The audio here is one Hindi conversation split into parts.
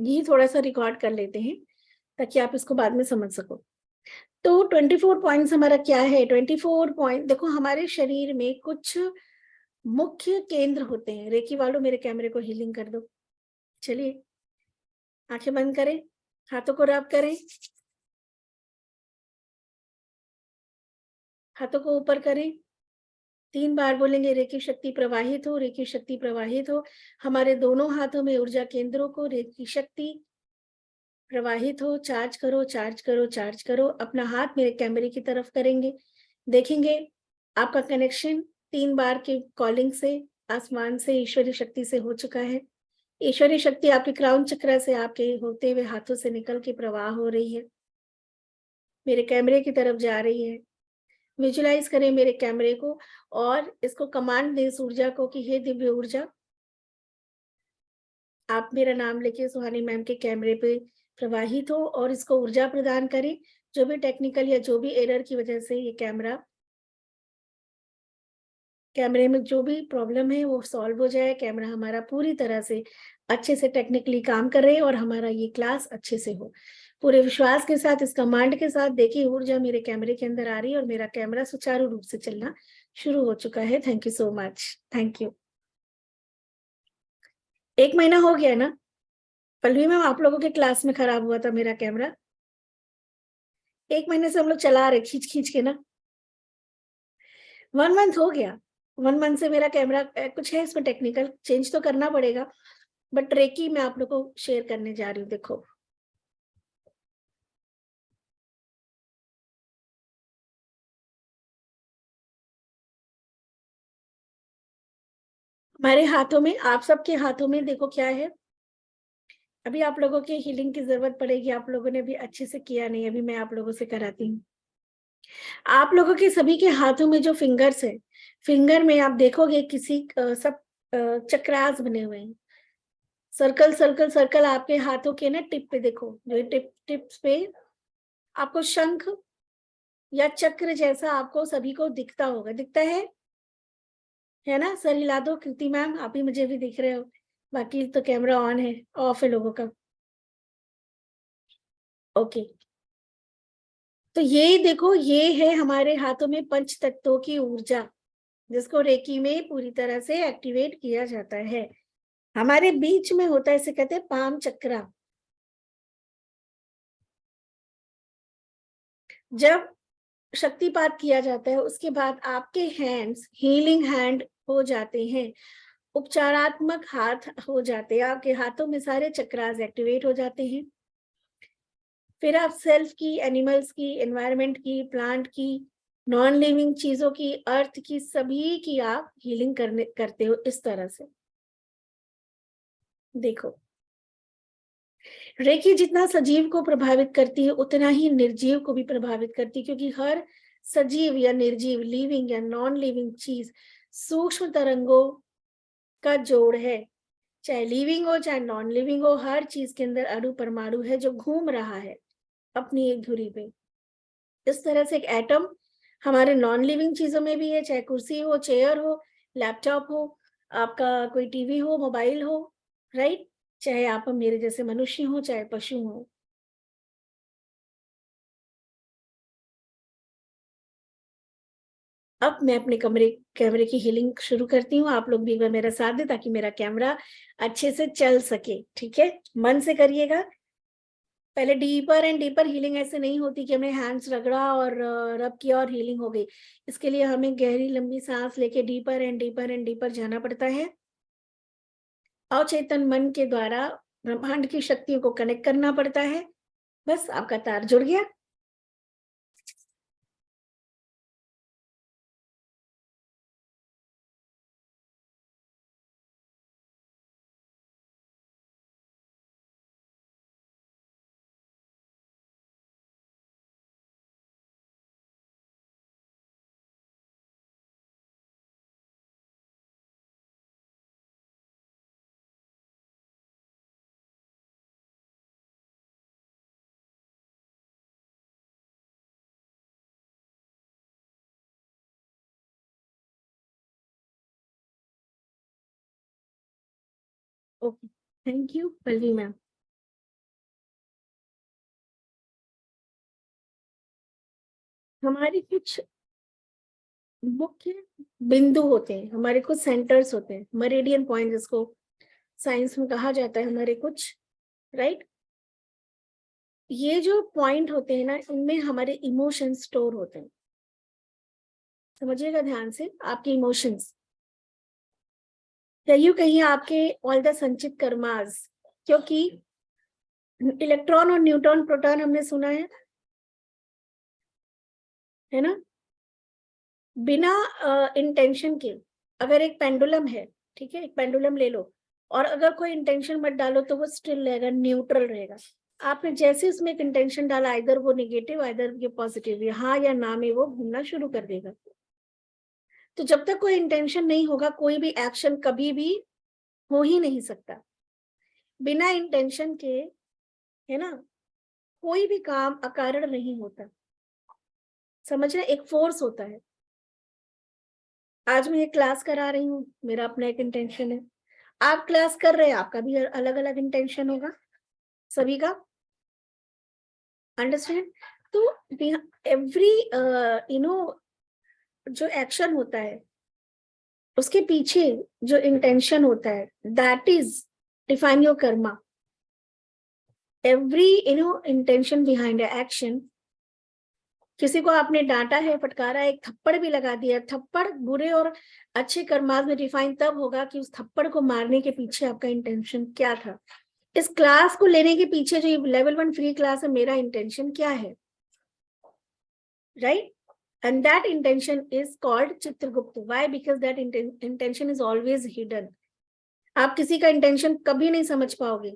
ये थोड़ा सा रिकॉर्ड कर लेते हैं ताकि आप इसको बाद में समझ सको। तो 24 पॉइंट्स हमारा क्या है? 24 पॉइंट, देखो हमारे शरीर में कुछ मुख्य केंद्र होते हैं। रेकी वालों मेरे कैमरे को हीलिंग कर दो। चलिए, आंखें बंद करें, हाथों को रब करें, हाथों को ऊपर करें, 3 बार बोलेंगे रेकी शक्ति प्रवाहित हो, रेकी शक्ति प्रवाहित हो। हमारे दोनों हाथों में ऊर्जा केंद्रों को रेकी शक्ति प्रवाहित हो, चार्ज करो, चार्ज करो, चार्ज करो। अपना हाथ मेरे कैमरे की तरफ करेंगे, देखेंगे आपका कनेक्शन 3 बार की कॉलिंग से आसमान से ईश्वरीय शक्ति से हो चुका है। ईश्वरीय शक्ति आपके क्राउन चक्र से आपके होते हुए हाथों से निकल के प्रवाह हो रही है, मेरे कैमरे की तरफ जा रही है। विजुलाइज करें मेरे कैमरे को और इसको कमांड दें इस ऊर्जा को कि हे दिव्य ऊर्जा, आप मेरा नाम लेके सुहानी मैम के कैमरे पे प्रवाहित हो और इसको ऊर्जा प्रदान करें। जो भी टेक्निकल या जो भी एरर की वजह से ये कैमरे में जो भी प्रॉब्लम है वो सॉल्व हो जाए, कैमरा हमारा पूरी तरह से अच्छे से टेक्निकली काम कर रहे और हमारा ये क्लास अच्छे से हो। पूरे विश्वास के साथ, इस कमांड के साथ देखिए ऊर्जा मेरे कैमरे के अंदर आ रही है और मेरा कैमरा सुचारू रूप से चलना शुरू हो चुका है। Thank you so much. Thank you. 1 महीना हो गया ना पल्लवी मैम, आप लोगों के क्लास में खराब हुआ था मेरा कैमरा। 1 महीने से हम लोग चला रहे खींच खींच के ना। 1 मंथ हो गया। 1 मंथ से मेरा कैमरा कुछ है इसमें टेक्निकल चेंज तो करना पड़ेगा, बट रेकी मैं आप लोगों को शेयर करने जा रही हूँ। देखो हमारे हाथों में, आप सबके हाथों में देखो क्या है। अभी आप लोगों की हीलिंग की जरूरत पड़ेगी, आप लोगों ने भी अच्छे से किया नहीं, अभी मैं आप लोगों से कराती हूँ। आप लोगों के सभी के हाथों में जो फिंगर्स है, फिंगर में आप देखोगे किसी सब चक्रास बने हुए हैं, सर्कल सर्कल सर्कल। आपके हाथों के ना टिप पे देखो, जो टिप्स पे आपको शंख या चक्र जैसा आपको सभी को दिखता होगा, दिखता है ना? सर हिला दो कृति मैम, आप ही मुझे भी दिख रहे हो, बाकी तो कैमरा ऑन है, ऑफ है लोगों का। ओके, तो ये देखो, ये है हमारे हाथों में पंच तत्वों की ऊर्जा, जिसको रेकी में पूरी तरह से एक्टिवेट किया जाता है। हमारे बीच में होता है, इसे कहते हैं पाम चक्रा। जब शक्तिपात किया जाता है उसके बाद आपके हैंड्स हीलिंग हैंड हो जाते हैं, उपचारात्मक हाथ हो जाते हैं, आपके हाथों में सारे चक्रास एक्टिवेट हो जाते हैं। फिर आप सेल्फ की, एनिमल्स की, एनवायरनमेंट की, प्लांट की, नॉन लिविंग चीजों की, अर्थ की, सभी की आप हीलिंग करते हो इस तरह से। देखो, रेकी जितना सजीव को प्रभावित करती है उतना ही निर्जीव को भी प्रभावित करती है, क्योंकि हर सजीव या निर्जीव, लिविंग या नॉन लिविंग चीज सूक्ष्म तरंगों का जोड़ है। चाहे लिविंग हो चाहे नॉन लिविंग हो, हर चीज के अंदर अणु परमाणु है जो घूम रहा है अपनी एक धुरी पे। इस तरह से एक एटम हमारे नॉन लिविंग चीजों में भी है, चाहे कुर्सी हो, चेयर हो, लैपटॉप हो, आपका कोई टीवी हो, मोबाइल हो, राइट? चाहे आप मेरे जैसे मनुष्य हो चाहे पशु हो। अब मैं अपने कैमरे की हीलिंग शुरू करती हूँ। आप लोग भी एक बार मेरा साथ दें ताकि मेरा कैमरा अच्छे से चल सके, ठीक है? मन से करिएगा। पहले डीपर एंड डीपर हीलिंग ऐसे नहीं होती कि हमने हैंड्स रगड़ा और रब किया और हीलिंग हो गई। इसके लिए हमें गहरी लंबी सांस लेके deeper and deeper and deeper जाना पड़ता है। अवचेतन मन के द्वारा ब्रह्मांड की शक्तियों को कनेक्ट करना पड़ता है। बस आपका तार जुड़ गया। Okay, thank you Pallavi ma'am. हमारी कुछ मुख्य बिंदु होते हैं, हमारे कुछ सेंटर्स होते हैं, मेरिडियन पॉइंट जिसको साइंस में कहा जाता है, हमारे कुछ, राइट। ये जो पॉइंट होते हैं ना, इनमें हमारे इमोशंस स्टोर होते हैं। समझिएगा ध्यान से, आपके इमोशंस या यूं कहिए आपके ऑल द संचित कर्मास, क्योंकि इलेक्ट्रॉन और न्यूट्रॉन प्रोटॉन हमने सुना है ना। बिना इंटेंशन के अगर एक पेंडुलम है, ठीक है, एक पेंडुलम ले लो और अगर कोई इंटेंशन मत डालो तो वो स्टिल रहेगा, न्यूट्रल रहेगा। आपने जैसे उसमें एक इंटेंशन डाला, इधर वो नेगेटिव इधर ये पॉजिटिव, हाँ या ना में वो घूमना शुरू कर देगा। तो जब तक कोई इंटेंशन नहीं होगा, कोई भी एक्शन कभी भी हो ही नहीं सकता। बिना इंटेंशन के, है ना, कोई भी काम अकारण नहीं होता। समझ रहे, एक फोर्स होता है। आज मैं ये क्लास करा रही हूँ, मेरा अपना एक इंटेंशन है। आप क्लास कर रहे हैं, आपका भी अलग अलग इंटेंशन होगा सभी का। अंडरस्टैंड। तो एवरी जो एक्शन होता है उसके पीछे जो इंटेंशन होता है, that is define your Karma. Every intention behind action. किसी को आपने डांटा है, फटकारा, एक थप्पड़ भी लगा दिया, थप्पड़ बुरे और अच्छे कर्मास में डिफाइन तब होगा कि उस थप्पड़ को मारने के पीछे आपका इंटेंशन क्या था। इस क्लास को लेने के पीछे जो लेवल 1 फ्री क्लास है, मेरा इंटेंशन क्या है, right. And that intention is called Chitragupta. Why? Because that intention is always hidden. आप किसी का इंटेंशन कभी नहीं समझ पाओगे,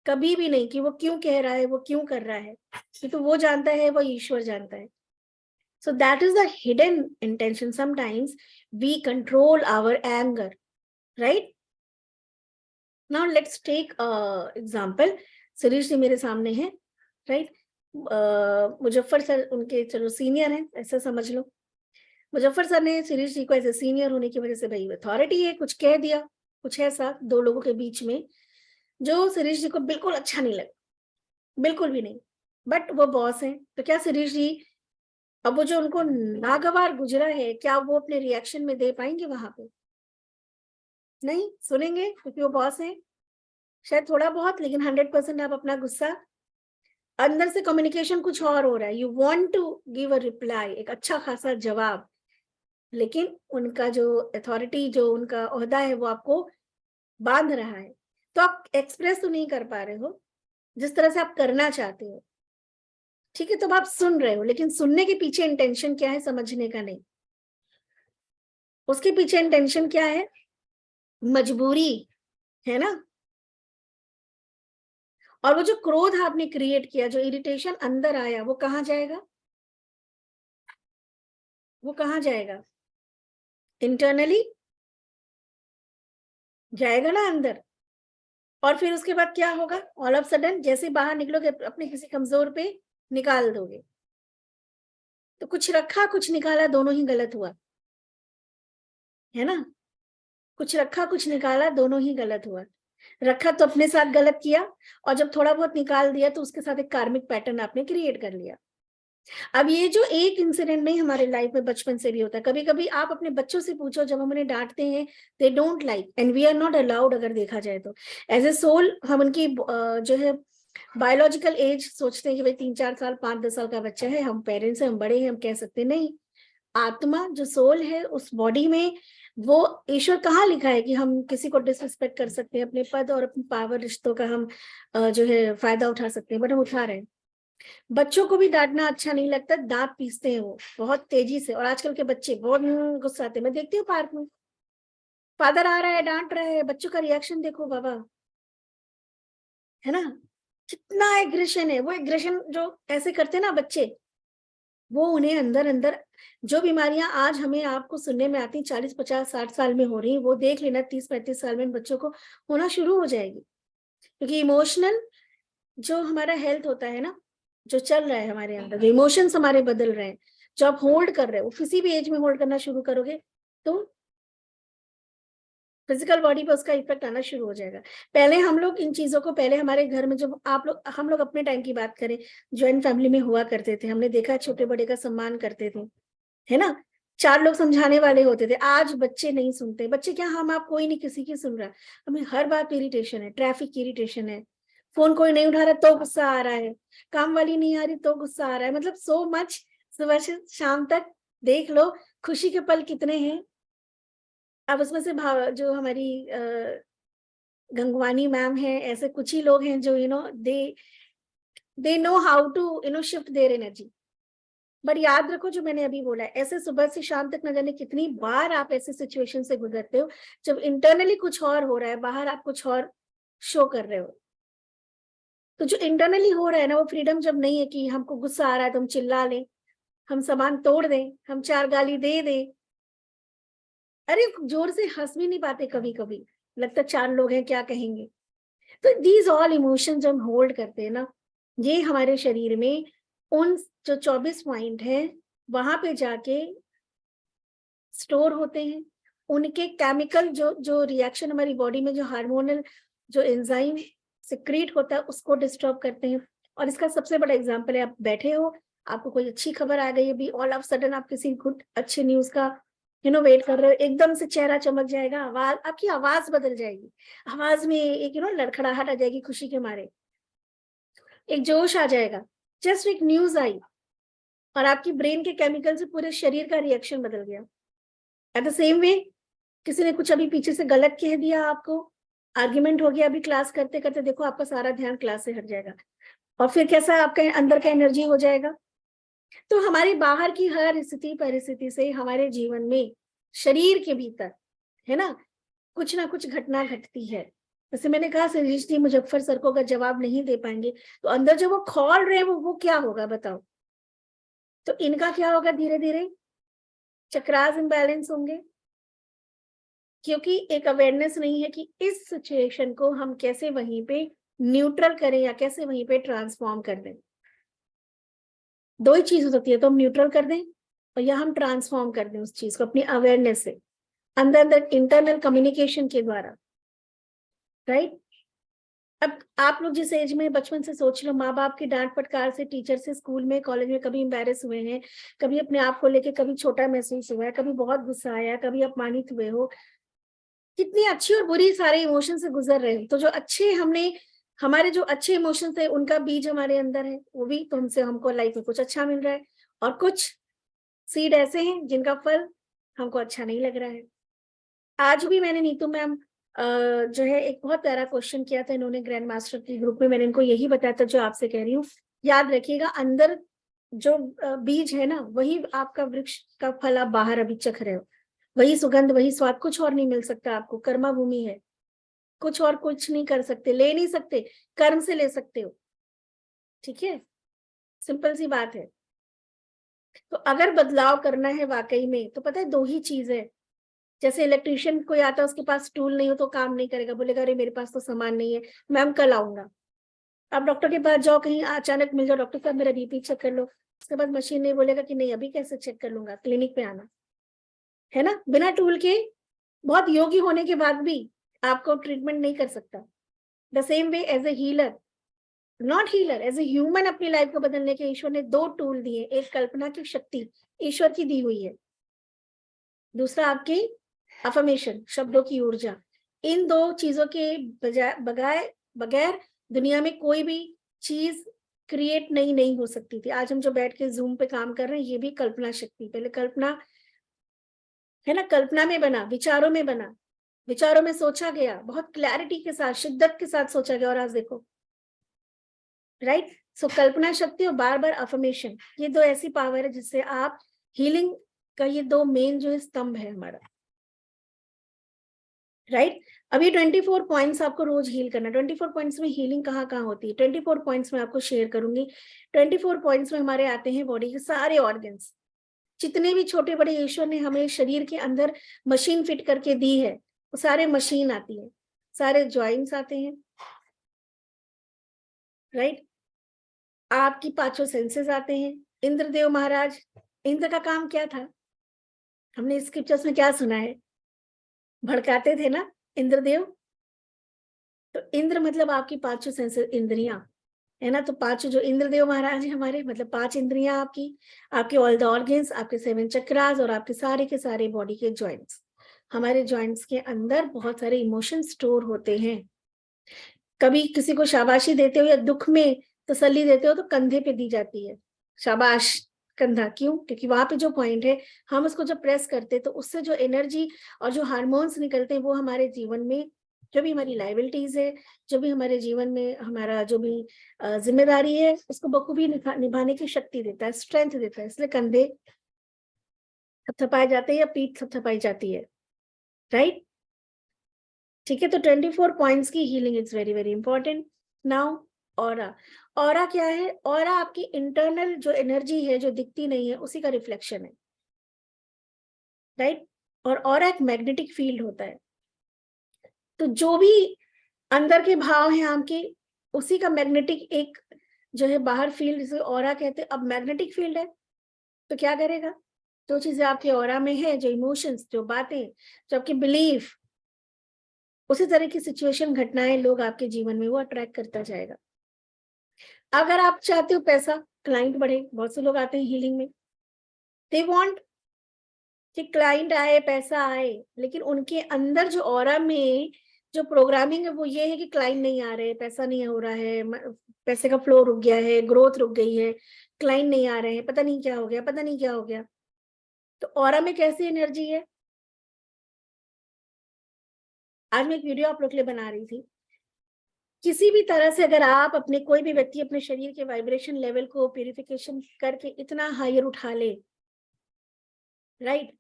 कभी भी नहीं, कि वो क्यों कह रहा है, वो क्यों कर रहा है, तो वो जानता है, वो ईश्वर जानता है। So that is the hidden intention. Sometimes we control our anger, right? Now let's take example. Shirish जी मेरे सामने है, right? मुजफ्फर सर उनके चलो सीनियर हैं, ऐसा समझ लो। मुजफ्फर सर ने शिरीष जी को ऐसे सीनियर होने की वजह से, भाई अथॉरिटी है, कुछ कह दिया, कुछ ऐसा दो लोगों के बीच में जो शिरीष जी को बिल्कुल अच्छा नहीं लगा, बिल्कुल भी नहीं, बट वो बॉस है। तो क्या शिरीष जी, अब वो जो उनको नागवार गुजरा है, क्या वो अपने रिएक्शन में दे पाएंगे वहां पे? नहीं सुनेंगे, क्योंकि वो बॉस है। शायद थोड़ा बहुत, लेकिन 100% आप अपना गुस्सा, अंदर से कम्युनिकेशन कुछ और हो रहा है, you want to give a reply, एक अच्छा खासा जवाब, लेकिन उनका जो अथॉरिटी, जो उनका ओहदा है, वो आपको बांध रहा है। तो आप एक्सप्रेस तो नहीं कर पा रहे हो जिस तरह से आप करना चाहते हो, ठीक है। तो आप सुन रहे हो, लेकिन सुनने के पीछे इंटेंशन क्या है, समझने का नहीं। उसके पीछे इंटेंशन क्या है, मजबूरी है ना। और वो जो क्रोध आपने क्रिएट किया, जो इरिटेशन अंदर आया, वो कहाँ जाएगा, वो कहाँ जाएगा, इंटरनली जाएगा ना अंदर। और फिर उसके बाद क्या होगा, ऑल ऑफ सडन जैसे बाहर निकलोगे, अपने किसी कमजोर पे निकाल दोगे। तो कुछ रखा कुछ निकाला, दोनों ही गलत हुआ, है ना। कुछ रखा कुछ निकाला, दोनों ही गलत हुआ। रखा तो अपने साथ गलत किया, और जब थोड़ा बहुत निकाल दिया तो उसके साथ एक कार्मिक पैटर्न आपने क्रिएट कर लिया। अब ये जो एक इंसिडेंट नहीं, हमारे लाइफ में बचपन से भी होता है। कभी कभी आप अपने बच्चों से पूछो, जब हम उन्हें डांटते हैं, they don't like and we are not allowed. अगर देखा जाए तो एज ए सोल, हम उनकी जो है बायोलॉजिकल एज सोचते हैं कि भाई 3-4 साल 5-10 साल का बच्चा है, हम पेरेंट्स हैं, हम बड़े हैं, हम कह सकते नहीं। आत्मा जो सोल है उस बॉडी में, वो ईश्वर कहाँ लिखा है कि हम किसी को डिसरिस्पेक्ट कर सकते हैं, अपने पद और अपने पावर रिश्तों का हम जो है फायदा उठा सकते हैं, बट हम उठा रहे हैं। बच्चों को भी डांटना अच्छा नहीं लगता, दांत पीसते हैं वो बहुत तेजी से। और आजकल के बच्चे बहुत गुस्साते हैं, मैं देखती हूँ पार्क में, फादर आ रहा है डांट रहे हैं, बच्चों का रिएक्शन देखो बाबा, है ना। कितना एग्रेशन है, वो एग्रेशन जो ऐसे करते हैं ना बच्चे, वो उन्हें अंदर अंदर जो बीमारियां आज हमें आपको सुनने में आती 40-50-60 साल में हो रही, वो देख लेना 30-35 साल में बच्चों को होना शुरू हो जाएगी। क्योंकि इमोशनल जो हमारा हेल्थ होता है ना, जो चल रहा है हमारे अंदर, जो इमोशंस हमारे बदल रहे हैं, जो आप होल्ड कर रहे हो, किसी भी एज में होल्ड करना शुरू करोगे तो फिजिकल बॉडी पे उसका इफेक्ट आना शुरू हो जाएगा। पहले हम लोग इन चीजों को, पहले हमारे घर में जब हम लोग अपने टाइम की बात करें, ज्वाइंट फैमिली में हुआ करते थे, हमने देखा छोटे बड़े का सम्मान करते थे, है ना, 4 लोग समझाने वाले होते थे। आज बच्चे नहीं सुनते, बच्चे क्या, हम आप कोई नहीं किसी की सुन रहा, हमें हर बात इरिटेशन है, ट्रैफिक की इरिटेशन है, फोन कोई नहीं उठा रहा तो गुस्सा आ रहा है, काम वाली नहीं आ रही तो गुस्सा आ रहा है, मतलब सो मच। सुबह से शाम तक देख लो खुशी के पल कितने हैं। अब उसमें से जो हमारी गंगवानी मैम है, ऐसे कुछ ही लोग हैं जो they know how to shift their energy. But याद रखो जो मैंने अभी बोला है, ऐसे सुबह से शाम तक न जाने कितनी बार आप ऐसे सिचुएशन से गुजरते हो जब इंटरनली कुछ और हो रहा है, बाहर आप कुछ और शो कर रहे हो। तो जो इंटरनली हो रहा है ना, वो फ्रीडम जब नहीं है कि हमको गुस्सा आ रहा है तो हम चिल्ला लें, हम सामान तोड़ दें, हम 4 गाली दे दें, अरे जोर से हंस भी नहीं पाते, कभी कभी लगता 4 लोग हैं क्या कहेंगे। तो दीज ऑल इमोशन जब हम होल्ड करते हैं ना, ये हमारे शरीर में उन जो 24 पॉइंट है वहां पे जाके स्टोर होते हैं। उनके केमिकल जो जो रिएक्शन हमारी बॉडी में, जो हार्मोनल जो एंजाइम सिक्रीट होता है, उसको डिस्टर्ब करते हैं। और इसका सबसे बड़ा एग्जांपल है, आप बैठे हो, आपको कोई अच्छी खबर आ गई, अभी ऑल ऑफ सडन आप किसी गुड अच्छे न्यूज का वेट कर रहे हो, एकदम से चेहरा चमक जाएगा, आवाज, आपकी आवाज बदल जाएगी, आवाज में एक लड़खड़ाहट आ जाएगी, खुशी के मारे एक जोश आ जाएगा, जस्ट एक न्यूज आई और आपकी ब्रेन के केमिकल से पूरे शरीर का रिएक्शन बदल गया। एट द सेम वे, किसी ने कुछ अभी पीछे से गलत कह दिया, आपको आर्ग्यूमेंट हो गया, अभी क्लास करते करते देखो आपका सारा ध्यान क्लास से हट जाएगा, और फिर कैसा आपका अंदर का एनर्जी हो जाएगा। तो हमारी बाहर की हर स्थिति परिस्थिति से हमारे जीवन में शरीर के भीतर, है ना कुछ घटना घटती है। जैसे मैंने कहा सतीश जी मुजफ्फर सर को अगर जवाब नहीं दे पाएंगे तो अंदर जो वो खौल रहे हैं वो क्या होगा बताओ। तो इनका क्या होगा, धीरे धीरे चक्रास इम्बैलेंस होंगे, क्योंकि एक अवेयरनेस नहीं है कि इस सिचुएशन को हम कैसे वहीं पे न्यूट्रल करें या कैसे वहीं पे ट्रांसफॉर्म कर दें। 2 ही चीज हो सकती है, तो हम न्यूट्रल कर दें और या हम ट्रांसफॉर्म कर दें उस चीज को अपनी अवेयरनेस से, अंदर अंदर इंटरनल कम्युनिकेशन के द्वारा, राइट। अब आप लोग जिस एज में बचपन से सोच लो, माँ बाप की डांट फटकार से, टीचर से, स्कूल में कॉलेज में कभी एम्बेरस हुए हैं, कभी अपने आप को लेके कभी छोटा महसूस हुआ है, कभी बहुत गुस्सा आया, कभी अपमानित हुए हो, कितनी अच्छी और बुरी सारे इमोशन से गुजर रहे हो। तो जो अच्छे हमारे जो अच्छे इमोशन थे उनका बीज हमारे अंदर है, वो भी तो हमको लाइफ में कुछ अच्छा मिल रहा है, और कुछ सीड ऐसे हैं जिनका फल हमको अच्छा नहीं लग रहा है। आज भी मैंने नीतू मैम जो है एक बहुत प्यारा क्वेश्चन किया था इन्होंने ग्रैंड मास्टर की ग्रुप में, मैंने इनको यही बताया था जो आपसे कह रही हूँ। याद रखिएगा, अंदर जो बीज है ना, वही आपका वृक्ष का फल आप बाहर अभी चख रहे हो, वही सुगंध, वही स्वाद, कुछ और नहीं मिल सकता आपको। कर्मा भूमि है, कुछ और कुछ नहीं कर सकते, ले नहीं सकते, कर्म से ले सकते हो, ठीक है, सिंपल सी बात है। तो अगर बदलाव करना है वाकई में, तो पता है 2 ही चीज है। जैसे इलेक्ट्रिशियन कोई आता है, उसके पास टूल नहीं हो तो काम नहीं करेगा, बोलेगा अरे मेरे पास तो सामान नहीं है, मैम कल आऊंगा। आप डॉक्टर के पास जाओ, कहीं अचानक मिल जाओ, डॉक्टर साहब मेरा बीपी चेक कर लो, उसके बाद मशीन नहीं बोलेगा कि नहीं अभी कैसे चेक कर लूंगा, क्लिनिक पे आना, है ना, बिना टूल के, बहुत योगी होने के बाद भी आपको ट्रीटमेंट नहीं कर सकता। The same way as a healer, not healer, as a human अपनी लाइफ को बदलने के ईश्वर ने 2 टूल दिए, एक कल्पना की शक्ति ईश्वर की दी हुई है, दूसरा आपकी अफर्मेशन, शब्दों की ऊर्जा। इन 2 चीजों के बगैर दुनिया में कोई भी चीज क्रिएट नहीं हो सकती थी। आज हम जो बैठ के जूम पे काम कर रहे हैं, ये भी कल्पना शक्ति, पहले कल्पना है ना, कल्पना में बना, विचारों में बना, विचारों में सोचा गया, बहुत क्लैरिटी के साथ, शिद्दत के साथ सोचा गया, और आज देखो, राइट। सो कल्पना शक्ति और बार बार अफर्मेशन, ये 2 ऐसी पावर है जिससे आप हीलिंग का, ये 2 मेन जो है स्तंभ है हमारा, राइट। अभी 24 पॉइंट्स आपको रोज हील करना। 24 पॉइंट्स में हीलिंग कहाँ कहाँ होती है, 24 पॉइंट्स में आपको शेयर करूंगी। 24 पॉइंट्स में हमारे आते हैं बॉडी के सारे ऑर्गन्स, जितने भी छोटे बड़े ईश्वर ने हमें शरीर के अंदर मशीन फिट करके दी है, वो सारे मशीन आती है, सारे ज्वाइंट्स आते हैं, राइट। आपकी 5 सेंसेस आते हैं। इंद्रदेव महाराज, इंद्र का काम क्या था, हमने स्क्रिप्चर्स में क्या सुना है, भड़काते थे ना, इंद्रदेव, तो इंद्र मतलब आपकी पांचों सेंस इंद्रियां है ना, तो पांचों जो इंद्रदेव महाराज है हमारे, मतलब 5 इंद्रियां आपकी, आपके ऑल द ऑर्गन्स, आपके 7 चक्रास और आपके सारे के सारे बॉडी के जॉइंट्स। हमारे जॉइंट्स के अंदर बहुत सारे इमोशन स्टोर होते हैं। कभी किसी को शाबाशी देते हो या दुख में तसल्ली देते हो तो कंधे पे दी जाती है शाबाश, कंधा, क्यों? क्योंकि वहां पे जो पॉइंट है, हम उसको जब प्रेस करते हैं तो उससे जो एनर्जी और जो हार्मोन्स निकलते हैं वो हमारे जीवन में, जो भी हमारी लाइबिलिटीज है, जो भी हमारे जीवन में हमारा जो भी जिम्मेदारी है, उसको बखूबी निभाने की शक्ति देता है, स्ट्रेंथ देता है। इसलिए कंधे थपथपाए जाते हैं या पीठ थपथपाई जाती है, राइट? ठीक है, तो 24 पॉइंट्स की healing is very very important. Now aura, aura क्या है? ऑरा आपकी इंटरनल जो एनर्जी है जो दिखती नहीं है उसी का रिफ्लेक्शन है, राइट? और ऑरा एक मैग्नेटिक फील्ड होता है, तो जो भी अंदर के भाव हैं आपके, उसी का मैग्नेटिक एक जो है बाहर फील्ड, जिसे ऑरा कहते हैं। अब मैग्नेटिक फील्ड है तो क्या करेगा? जो चीजें आपके ऑरा में है, जो इमोशंस, जो बातें, जो आपके बिलीफ, उसी तरह की सिचुएशन, घटनाएं, लोग आपके जीवन में वो अट्रैक्ट करता जाएगा। अगर आप चाहते हो पैसा, क्लाइंट बढ़े, बहुत से लोग आते हैं हीलिंग में, दे वांट कि क्लाइंट आए, पैसा आए, लेकिन उनके अंदर जो ऑरा में जो प्रोग्रामिंग है वो ये है कि क्लाइंट नहीं आ रहे, पैसा नहीं हो रहा है, पैसे का फ्लो रुक गया है, ग्रोथ रुक गई है, क्लाइंट नहीं आ रहे हैं, पता नहीं क्या हो गया, पता नहीं क्या हो गया। तो ऑरा में कैसी एनर्जी है? आज मैं एक वीडियो आप लोग के लिए बना रही थी, किसी भी तरह से अगर आप अपने, कोई भी व्यक्ति अपने शरीर के वाइब्रेशन लेवल को प्यूरिफिकेशन करके इतना हायर उठा ले, राइट,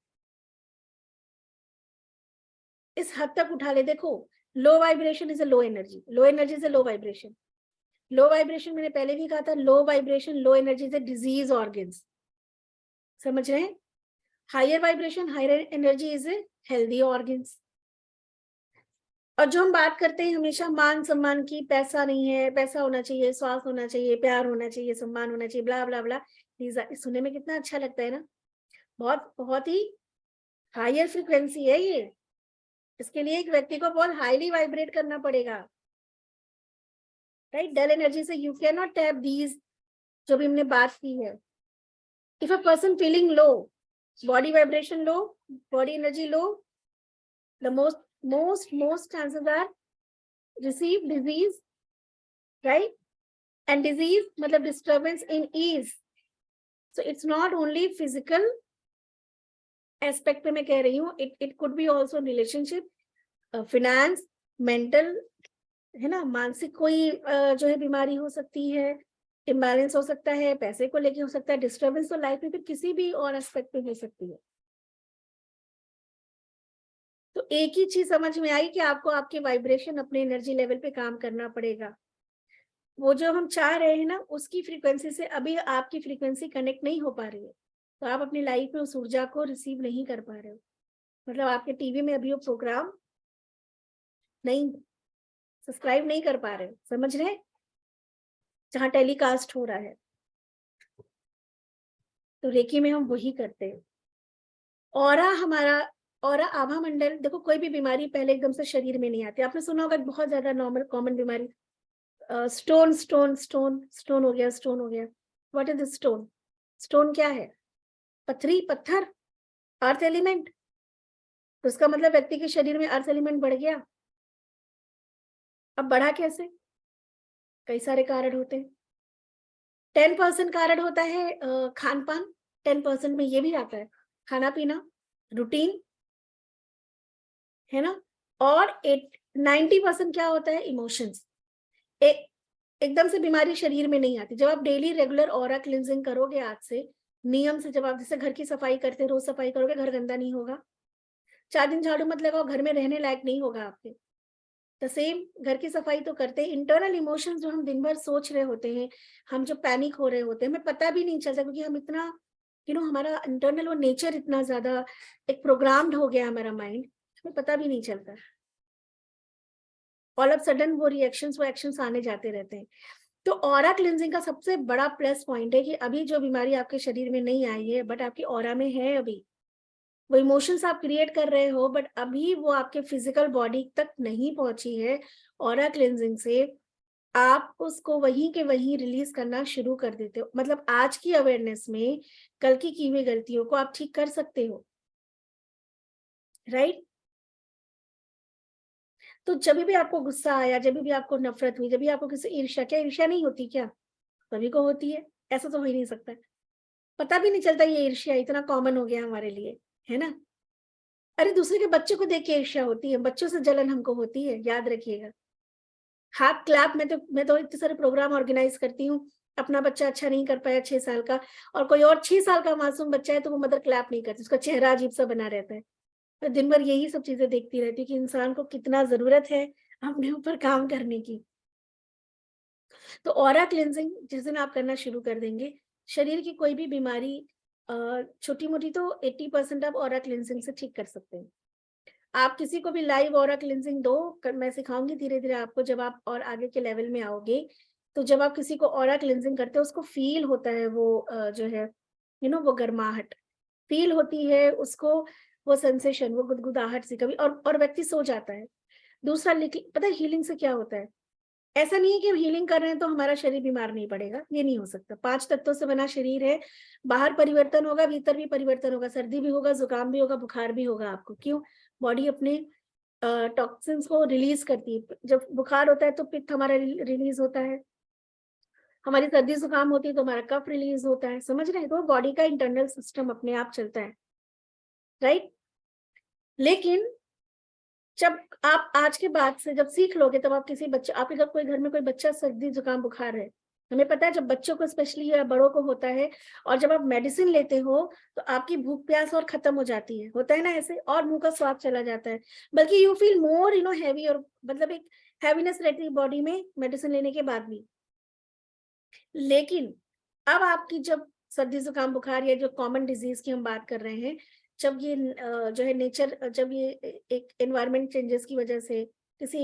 इस हद तक उठा ले। देखो, low vibration is a low energy, low energy is a low vibration. Low vibration मैंने पहले भी कहा था, low vibration, low energy is a disease organs, समझ रहे हैं? Higher vibration, higher energy is a healthy organs. और जो हम बात करते हैं हमेशा मान सम्मान की, पैसा नहीं है, पैसा होना चाहिए, स्वास्थ्य होना चाहिए, प्यार होना चाहिए, सम्मान होना चाहिए, ब्ला ब्ला ब्ला, सुनने में कितना अच्छा लगता है ना? बहुत बहुत ही हायर फ्रिक्वेंसी है ये। इसके लिए एक व्यक्ति को बहुत हाईली वाइब्रेट करना पड़ेगा, राइट? डल एनर्जी से you can not tap these, जो भी हमने बात की है। If a person feeling low, body vibration low, body energy low, the most chances are receive disease, right? And disease matlab disturbance in ease, so it's not only physical aspect पे मैं कह रही हूँ, it could be also relationship, finance, mental, है ना, मानसिक कोई जो है बीमारी हो सकती है, इम्बैलेंस हो सकता है, पैसे को लेके हो सकता है, डिस्टर्बेंस तो लाइफ में फिर किसी भी और एस्पेक्ट पे हो सकती है। तो एक ही चीज समझ में आई कि आपको आपके वाइब्रेशन, अपने एनर्जी लेवल पे काम करना पड़ेगा। वो जो हम चाह रहे हैं ना, उसकी फ्रीक्वेंसी से अभी आपकी फ्रीक्वेंसी कनेक्ट नहीं हो पा रही है, तो आप अपनी लाइफ में उस ऊर्जा को रिसीव नहीं कर पा रहे हो। मतलब आपके टीवी में अभी वो प्रोग्राम नहीं, सब्सक्राइब नहीं कर पा रहे हो, समझ रहे? जहाँ टेलीकास्ट हो रहा है, तो रेकी में हम वही करते हैं। ऑरा हमारा, ऑरा आभा मंडल, देखो कोई भी बीमारी पहले एकदम से शरीर में नहीं आती। आपने सुना होगा बहुत ज्यादा नॉर्मल कॉमन बीमारी, स्टोन स्टोन स्टोन स्टोन हो गया, स्टोन हो गया। What is the stone? Stone क्या है? पथरी, पत्थर, अर्थ एलिमेंट। तो इसका मतलब व्यक्ति के शरीर में अर्थ एलिमेंट बढ़ गया। अब बढ़ा कैसे? कई सारे कारण होते हैं। 10% कारण होता है खान पान, 10% में ये भी आता है खाना पीना, रूटीन, है ना? और 90% क्या होता है? इमोशंस। एकदम से बीमारी शरीर में नहीं आती। जब आप डेली रेगुलर ऑरा क्लिंजिंग करोगे, आज से नियम से, जब आप जैसे घर की सफाई करते, रोज सफाई करोगे, घर गंदा नहीं होगा। 4 दिन झाड़ू मत लगाओ, घर में रहने लायक नहीं होगा आपके। द सेम, घर की सफाई तो करते हैं। इंटरनल इमोशंस जो हम दिन भर सोच रहे होते हैं, हम जो पैनिक हो रहे होते हैं, हमें पता भी नहीं चलता, क्योंकि हम इतना हमारा इंटरनल वो नेचर इतना ज्यादा एक प्रोग्राम्ड हो गया हमारा माइंड, हमें पता भी नहीं चलता। ऑल ऑफ सडन वो रिएक्शंस, वो एक्शंस आने जाते रहते हैं। तो ऑरा क्लिंजिंग का सबसे बड़ा प्लस पॉइंट है कि अभी जो बीमारी आपके शरीर में नहीं आई है, बट आपकी ऑरा में है अभी, वो इमोशंस आप क्रिएट कर रहे हो, बट अभी वो आपके फिजिकल बॉडी तक नहीं पहुंची है। ऑरा क्लेंजिंग से आप उसको वहीं के वहीं रिलीज करना शुरू कर देते हो। मतलब आज की अवेयरनेस में कल की हुई गलतियों को आप ठीक कर सकते हो, राइट? तो जब भी आपको गुस्सा आया, जब भी आपको नफरत हुई, जब भी आपको किसी ईर्ष्या, क्या ईर्ष्या नहीं होती क्या? सभी को होती है, ऐसा तो हो ही नहीं सकता। पता भी नहीं चलता ये ईर्ष्या इतना कॉमन हो गया हमारे लिए, है ना? अरे दूसरे के बच्चों को देख के ईर्ष्या होती है, बच्चों से जलन हमको होती है, याद रखिएगा। हाथ क्लैप, मैं तो इतने सारे प्रोग्राम ऑर्गेनाइज करती हूँ। अपना बच्चा अच्छा नहीं कर पाया 6 साल का, और कोई और 6 साल का मासूम बच्चा है, तो वो मदर क्लैप नहीं करती, उसका चेहरा अजीब सा बना रहता है। मैं दिन भर यही सब चीजें देखती रहती हूँ कि इंसान को कितना जरूरत है अपने ऊपर काम करने की। तो ऑरा क्लिनजिंग जिस दिन आप करना शुरू कर देंगे, शरीर की कोई भी बीमारी छोटी मोटी तो 80% आप ऑरा क्लिनजिंग से ठीक कर सकते हैं। आप किसी को भी लाइव ऑरा क्लिनजिंग दो, मैं सिखाऊंगी धीरे धीरे आपको, जब आप और आगे के लेवल में आओगे। तो जब आप किसी को ऑरा क्लिनजिंग करते हो, उसको फील होता है वो जो है वो गर्माहट फील होती है उसको, वो सेंसेशन, वो गुदगुदाहट सी कभी, और व्यक्ति सो जाता है। दूसरा, लेकिन पता है हीलिंग से क्या होता है? ऐसा नहीं है कि हम हीलिंग कर रहे हैं तो हमारा शरीर बीमार नहीं पड़ेगा, ये नहीं हो सकता। 5 तत्वों से बना शरीर है, बाहर परिवर्तन होगा, भीतर भी परिवर्तन होगा, सर्दी भी होगा, जुकाम भी होगा, बुखार भी होगा आपको। क्यों? बॉडी अपने टॉक्सिन्स को रिलीज करती है। जब बुखार होता है तो पित्त हमारा रिलीज होता है, हमारी सर्दी जुकाम होती है तो हमारा कफ रिलीज होता है। समझ रहे हैं? तो बॉडी का इंटरनल सिस्टम अपने आप चलता है, राइट? लेकिन जब आप आज के बाद से जब सीख लोगे, तब आप किसी बच्चे, आपके घर कोई, घर में कोई बच्चा सर्दी जुकाम बुखार है, हमें पता है जब बच्चों को स्पेशली या बड़ों को होता है, और जब आप मेडिसिन लेते हो तो आपकी भूख प्यास और खत्म हो जाती है, होता है ना ऐसे, और मुंह का स्वाद चला जाता है, बल्कि यू फील मोर हैवी, और मतलब एक हैवीनेस रहती है बॉडी में मेडिसिन लेने के बाद भी। लेकिन अब आपकी जब सर्दी जुकाम बुखार या जो कॉमन डिजीज की हम बात कर रहे हैं, जब ये जो है नेचर, जब ये एक एनवायरमेंट चेंजेस की वजह से, किसी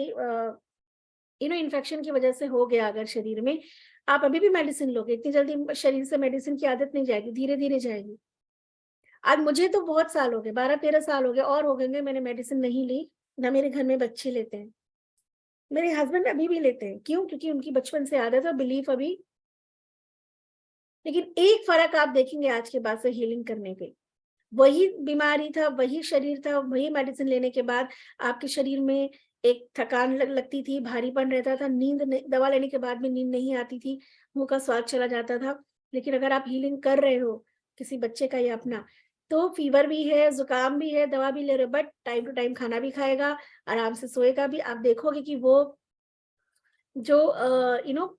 इन्फेक्शन की वजह से हो गया अगर शरीर में, आप अभी भी मेडिसिन लोगे, इतनी जल्दी शरीर से मेडिसिन की आदत नहीं जाएगी, धीरे धीरे जाएगी। आज मुझे तो बहुत साल हो गए, 12-13 साल हो गए और हो गए, मैंने मेडिसिन नहीं ली, ना मेरे घर में बच्चे लेते हैं। मेरे हस्बैंड अभी भी लेते हैं, क्यों? क्योंकि उनकी बचपन से आदत है, बिलीफ अभी। लेकिन एक फर्क आप देखेंगे आज के बाद से हीलिंग करने पे, वही बीमारी था, वही शरीर था, वही मेडिसिन लेने के बाद आपके शरीर में एक थकान लगती थी, भारीपन रहता था, दवा लेने के बाद भी नींद नहीं आती थी, मुंह का स्वाद चला जाता था। लेकिन अगर आप हीलिंग कर रहे हो किसी बच्चे का या अपना, तो फीवर भी है, जुकाम भी है, दवा भी ले रहे हो, बट टाइम टू टाइम खाना भी खाएगा, आराम से सोएगा भी। आप देखोगे कि वो जो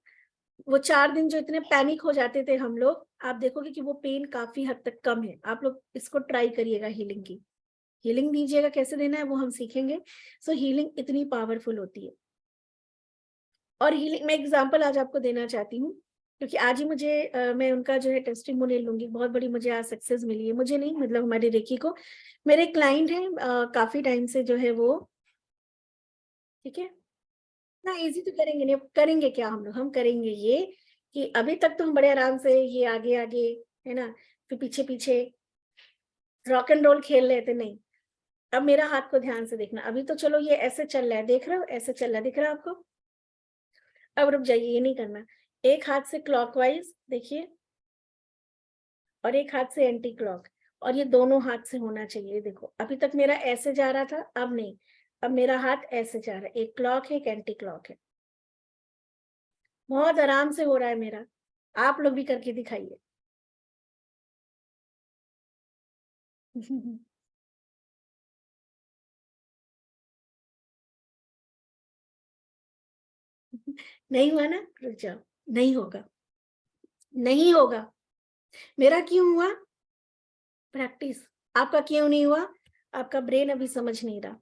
वो 4 दिन जो इतने पैनिक हो जाते थे हम लोग, आप देखोगे कि वो पेन काफी हद तक कम है। आप लोग इसको ट्राई करिएगा, हीलिंग की। हीलिंग दीजिएगा, कैसे देना है वो हम सीखेंगे। सो हीलिंग इतनी पावरफुल होती है। और हीलिंग, मैं एग्जांपल आज आपको देना चाहती हूँ, क्योंकि आज ही मुझे मैं उनका जो है टेस्टिमोनियल लूंगी, बहुत बड़ी मुझे आज सक्सेस मिली है, मुझे नहीं, मतलब हमारे रेकी को। मेरे क्लाइंट हैं काफी टाइम से जो है वो, ठीक है ना, इजी तो करेंगे नहीं, अब करेंगे क्या हम लोग, हम करेंगे ये कि अभी तक तो हम बड़े आराम से ये आगे आगे, है ना, फिर पीछे पीछे रॉक एंड रोल खेल रहे थे, नहीं। अब मेरा हाथ को ध्यान से देखना, अभी तो चलो ये ऐसे चल रहा है, देख रहे हो, ऐसे चल रहा है, दिख रहा है आपको? अब रुक जाइए, ये नहीं करना। एक हाथ से क्लॉकवाइज देखिए, और एक हाथ से एंटी क्लॉक, और ये दोनों हाथ से होना चाहिए। देखो अभी तक मेरा ऐसे जा रहा था, अब नहीं, अब मेरा हाथ ऐसे जा रहा है, एक क्लॉक है, एक एंटी क्लॉक है, बहुत आराम से हो रहा है मेरा। आप लोग भी करके दिखाइए। नहीं हुआ ना, रुक जाओ, नहीं होगा, नहीं होगा। मेरा क्यों हुआ? प्रैक्टिस। आपका क्यों नहीं हुआ? आपका ब्रेन अभी समझ नहीं रहा।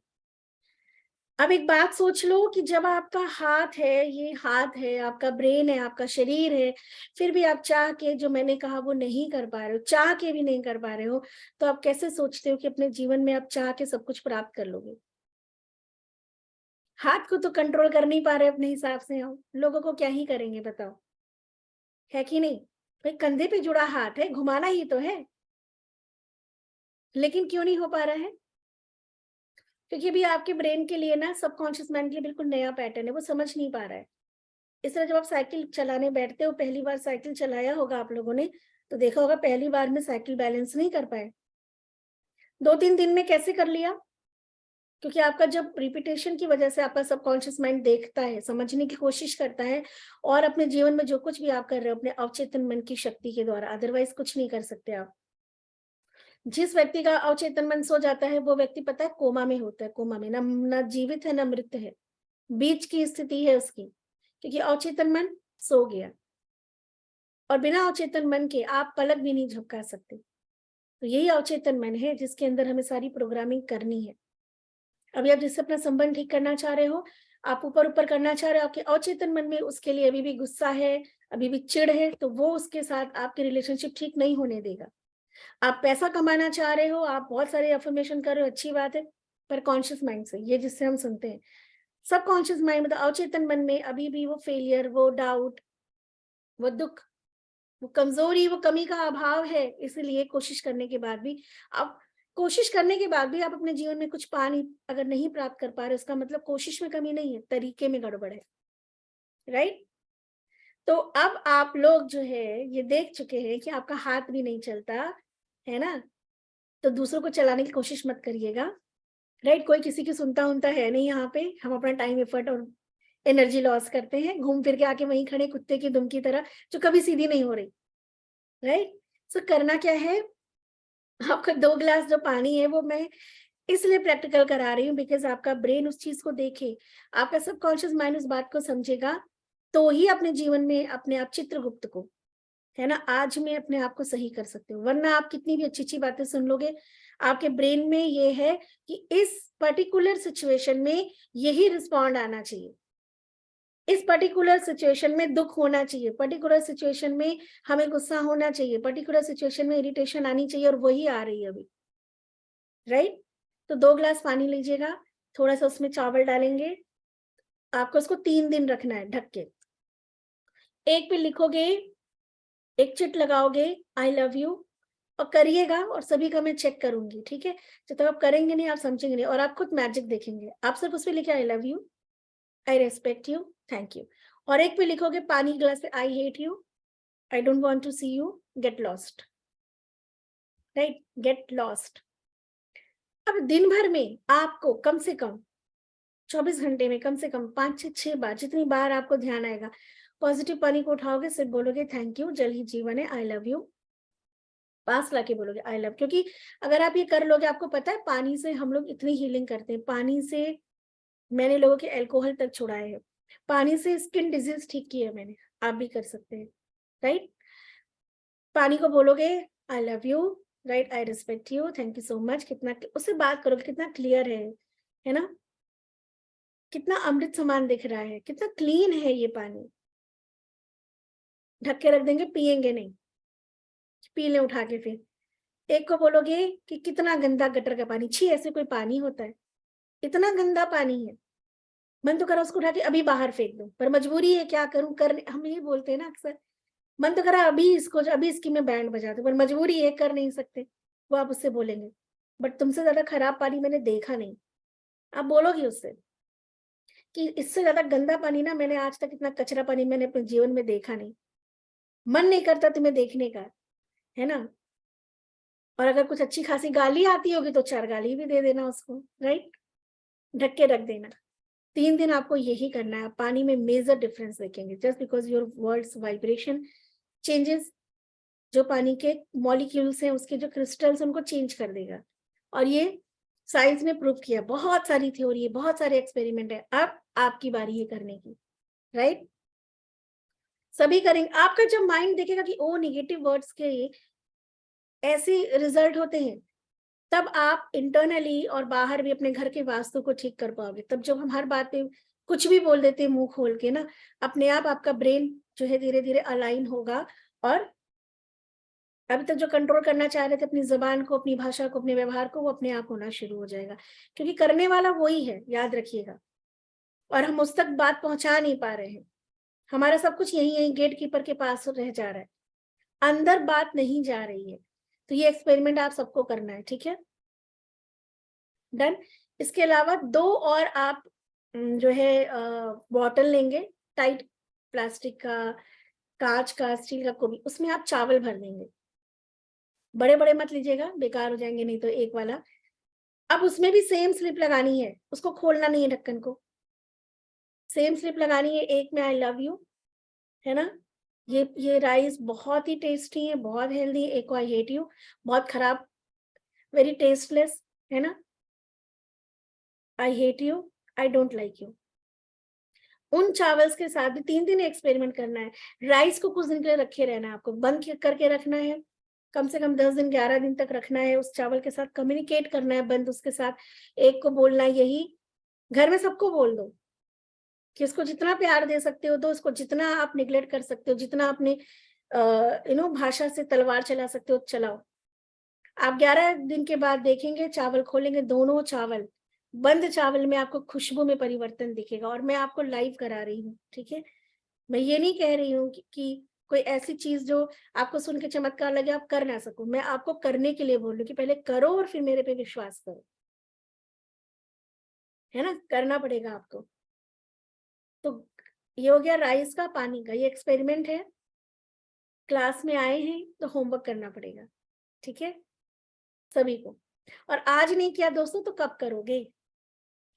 अब एक बात सोच लो कि जब आपका हाथ है, ये हाथ है, आपका ब्रेन है, आपका शरीर है, फिर भी आप चाह के, जो मैंने कहा वो नहीं कर पा रहे हो, चाह के भी नहीं कर पा रहे हो, तो आप कैसे सोचते हो कि अपने जीवन में आप चाह के सब कुछ प्राप्त कर लोगे? हाथ को तो कंट्रोल कर नहीं पा रहे अपने हिसाब से, हम लोगों को क्या ही करेंगे बताओ, है कि नहीं? भाई कंधे पे जुड़ा हाथ है, घुमाना ही तो है। लेकिन क्यों नहीं हो पा रहा है? क्योंकि अभी आपके ब्रेन के लिए ना, सबकॉन्शियस माइंड के लिए बिल्कुल नया पैटर्न है, वो समझ नहीं पा रहा है। इस तरह जब आप साइकिल चलाने बैठते हो, पहली बार साइकिल चलाया होगा आप लोगों ने, तो देखा होगा पहली बार में साइकिल बैलेंस नहीं कर पाए, 2-3 दिन में कैसे कर लिया? क्योंकि आपका जब रिपीटेशन की वजह से आपका सबकॉन्शियस माइंड देखता है, समझने की कोशिश करता है, और अपने जीवन में जो कुछ भी आप कर रहे हो अपने अवचेतन मन की शक्ति के द्वारा, अदरवाइज कुछ नहीं कर सकते आप। जिस व्यक्ति का अवचेतन मन सो जाता है, वो व्यक्ति पता है कोमा में होता है, कोमा में, ना जीवित है ना मृत है, बीच की स्थिति है उसकी, क्योंकि अवचेतन मन सो गया। और बिना अवचेतन मन के आप पलक भी नहीं झपका सकते। तो यही अवचेतन मन है जिसके अंदर हमें सारी प्रोग्रामिंग करनी है। अभी आप जिससे अपना संबंध ठीक करना चाह रहे हो, आप ऊपर ऊपर करना चाह रहे हो, आपके अवचेतन मन में उसके लिए अभी भी गुस्सा है, अभी भी चिढ़ है, तो वो उसके साथ आपके रिलेशनशिप ठीक नहीं होने देगा। आप पैसा कमाना चाह रहे हो, आप बहुत सारे अफर्मेशन कर रहे हो, अच्छी बात है, पर कॉन्शियस माइंड से, ये जिससे हम सुनते हैं, सब कॉन्शियस माइंड मतलब अवचेतन मन में अभी भी वो फेलियर, वो डाउट, वो दुख, वो कमजोरी, वो कमी का अभाव है। इसलिए कोशिश करने के बाद भी आप अपने जीवन में कुछ पानी अगर नहीं प्राप्त कर पा रहे, उसका मतलब कोशिश में कमी नहीं है, तरीके में गड़बड़ है, राइट? तो अब आप लोग जो है ये देख चुके हैं कि आपका हाथ भी नहीं चलता है ना, तो दूसरों को चलाने की कोशिश मत करिएगा, राइट? कोई किसी की सुनता उनता है नहीं यहाँ पे, हम अपना टाइम, एफर्ट और एनर्जी लॉस करते हैं, घूम फिर के आके वहीं खड़े कुत्ते की दुम की तरह, जो कभी सीधी नहीं हो रही, राइट? सो करना क्या है, आपका 2 गिलास जो पानी है वो मैं इसलिए प्रैक्टिकल करा रही हूँ, बिकॉज आपका ब्रेन उस चीज को देखे, आपका सबकॉन्शियस माइंड उस बात को समझेगा, तो ही अपने जीवन में अपने आप चित्रगुप्त को, है ना, आज में अपने आप को सही कर सकते हो। वरना आप कितनी भी अच्छी अच्छी बातें सुन लोगे, आपके ब्रेन में ये है कि इस पर्टिकुलर सिचुएशन में यही रिस्पॉन्ड आना चाहिए, इस पर्टिकुलर सिचुएशन में दुख होना चाहिए, पर्टिकुलर सिचुएशन में हमें गुस्सा होना चाहिए, पर्टिकुलर सिचुएशन में इरिटेशन आनी चाहिए, और वही आ रही है अभी, राइट? तो 2 ग्लास पानी लीजिएगा, थोड़ा सा उसमें चावल डालेंगे, आपको उसको 3 दिन रखना है ढक के। एक पे लिखोगे, एक चिट लगाओगे आई लव यू, और करिएगा, और सभी का मैं चेक करूंगी, ठीक है? जब तक आप करेंगे नहीं आप समझेंगे नहीं, और आप खुद मैजिक देखेंगे। आप सिर्फ उस पे लिखे I love you, I respect you, thank you, और एक पे लिखोगे पानी गिलास पे I hate you, I don't want to see you, get lost, right? Get lost. अब दिन भर में आपको कम से कम 24 घंटे में कम से कम 5 से 6 बार, जितनी बार आपको ध्यान आएगा, पॉजिटिव पानी को उठाओगे, सिर्फ बोलोगे थैंक यू, जल ही जीवन है, आई लव यू, पास लाके बोलोगे आई लव, क्योंकि अगर आप ये कर लोगे, आपको पता है पानी से हम लोग इतनी हीलिंग करते हैं, पानी से मैंने लोगों के अल्कोहल तक छुड़ाए हैं, पानी से स्किन डिजीज ठीक की है मैंने, आप भी कर सकते हैं, राइट? पानी को बोलोगे आई love you, right, I respect you, thank you so much, कितना उससे बात करोगे, कितना क्लियर है ना, कितना अमृत समान दिख रहा है, कितना क्लीन है ये पानी। ढक के रख देंगे, पिएंगे नहीं, पी ले उठा के। फिर एक को बोलोगे कि कितना गंदा गटर का पानी, छी ऐसे कोई पानी होता है, इतना गंदा पानी है, मन तो करा उसको उठा के अभी बाहर फेंक दूं, पर मजबूरी है, क्या करूं, करने हम ये बोलते हैं ना अक्सर, मन तो करा अभी इसको, अभी इसकी मैं बैंड बजा दूं, पर मजबूरी है, कर नहीं सकते, वो आप उससे बोलेंगे। बट तुमसे ज्यादा खराब पानी मैंने देखा नहीं, आप बोलोगे उससे कि इससे ज्यादा गंदा पानी ना मैंने आज तक, इतना कचरा पानी मैंने अपने जीवन में देखा नहीं, मन नहीं करता तुम्हें देखने का, है ना? और अगर कुछ अच्छी खासी गाली आती होगी तो 4 गाली भी दे देना उसको, राइट? ढक के रख देना। 3 दिन आपको यही करना है, पानी में मेजर डिफरेंस देखेंगे, just because your words vibration changes, जो पानी के मॉलिक्यूल्स हैं उसके जो क्रिस्टल्स उनको चेंज कर देगा, और ये साइंस में प्रूव किया, बहुत सारी थ्योरी है, बहुत सारे एक्सपेरिमेंट है, अब आपकी बारी है करने की, राइट? सभी करेंगे। आपका जब माइंड देखेगा कि ओ निगेटिव वर्ड्स के ऐसे रिजल्ट होते हैं, तब आप इंटरनली और बाहर भी अपने घर के वास्तु को ठीक कर पाओगे। तब जब हम हर बात पे कुछ भी बोल देते हैं मुंह खोल के ना, अपने आप आपका ब्रेन जो है धीरे धीरे अलाइन होगा, और अभी तक जो कंट्रोल करना चाह रहे थे अपनी जबान को, अपनी भाषा को, अपने व्यवहार को, वो अपने आप होना शुरू हो जाएगा, क्योंकि करने वाला वही है, याद रखिएगा। और हम उस तक बात पहुंचा नहीं पा रहे हैं, हमारा सब कुछ यही यही गेट कीपर के पास रह जा रहा है, अंदर बात नहीं जा रही है। तो ये एक्सपेरिमेंट आप सबको करना है, ठीक है, डन। इसके अलावा 2 और आप जो है बॉटल लेंगे, टाइट प्लास्टिक का, कांच का, स्टील का, कोई भी, उसमें आप चावल भर देंगे। बड़े बड़े मत लीजिएगा, बेकार हो जाएंगे नहीं तो एक वाला। अब उसमें भी सेम स्लिप लगानी है, उसको खोलना नहीं है ढक्कन को, सेम स्लिप लगानी है। एक में आई लव यू है ना, ये राइस बहुत ही टेस्टी है, बहुत हेल्दी है। एक को आई हेट यू, बहुत खराब, वेरी टेस्टलेस, है ना। आई hate you, I don't like you. उन चावल्स के साथ भी 3 दिन एक्सपेरिमेंट करना है। राइस को कुछ दिन के लिए रखे रहना है, आपको बंद करके रखना है, कम से कम 10 दिन 11 दिन तक रखना है। उस चावल के साथ कम्युनिकेट करना है बंद उसके साथ। एक को बोलना है, यही घर में सबको बोल दो कि उसको जितना प्यार दे सकते हो दो, उसको जितना आप निग्लेक्ट कर सकते हो, जितना अपने भाषा से तलवार चला सकते हो चलाओ। आप 11 दिन के बाद देखेंगे, चावल खोलेंगे, दोनों चावल, बंद चावल में आपको खुशबू में परिवर्तन दिखेगा। और मैं आपको लाइव करा रही हूँ, ठीक है। मैं ये नहीं कह रही हूँ कि कोई ऐसी चीज जो आपको सुन के चमत्कार लगे आप कर ना सको। मैं आपको करने के लिए बोल रही हूँ कि पहले करो और फिर मेरे पे विश्वास करो, है ना, करना पड़ेगा आपको। तो ये हो गया राइस का, पानी का, ये एक्सपेरिमेंट है। क्लास में आए हैं तो होमवर्क करना पड़ेगा, ठीक है, सभी को। और आज नहीं किया दोस्तों तो कब करोगे?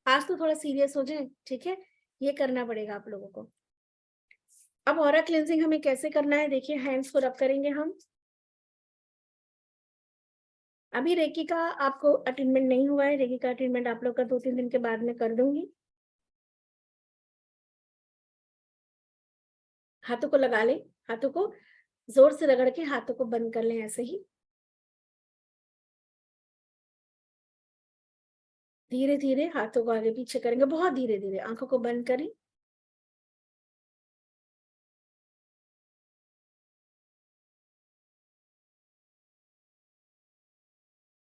आज तो थोड़ा सीरियस हो जाए, ठीक है, ये करना पड़ेगा आप लोगों को। अब ऑरा क्लेंजिंग हमें कैसे करना है, देखिए, हैंड्स को रब करेंगे हम। अभी रेकी का आपको अटेंडमेंट नहीं हुआ है, रेकी का अटेंडमेंट आप लोग का 2-3 दिन के बाद में कर दूंगी। हाथों को लगा ले, हाथों को जोर से रगड़ के हाथों को बंद कर लें, ऐसे ही धीरे धीरे हाथों को आगे पीछे करेंगे, बहुत धीरे धीरे। आंखों को बंद करें,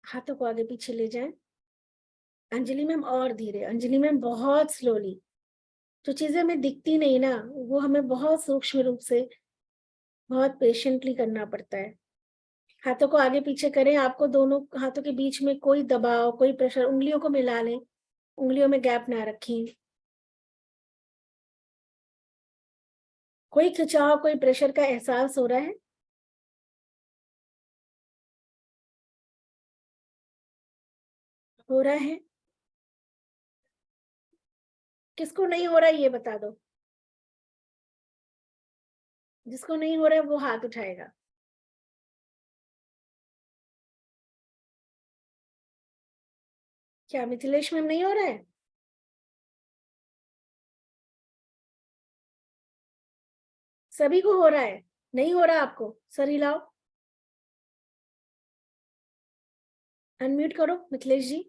हाथों को आगे पीछे ले जाएं। अंजलि मैम और धीरे, अंजलि मैम बहुत स्लोली। जो चीजें हमें दिखती नहीं ना, वो हमें बहुत सूक्ष्म रूप से, बहुत पेशेंटली करना पड़ता है। हाथों को आगे पीछे करें, आपको दोनों हाथों के बीच में कोई दबाव, कोई प्रेशर, उंगलियों को मिला लें, उंगलियों में गैप ना रखें। कोई खिंचाव, कोई प्रेशर का एहसास हो रहा है? हो रहा है? किसको नहीं हो रहा है ये बता दो। जिसको नहीं हो रहा है वो हाथ उठाएगा। क्या मिथिलेश मैम नहीं हो रहा है? सभी को हो रहा है? नहीं हो रहा आपको? सर हिलाओ, अनम्यूट करो मिथिलेश जी।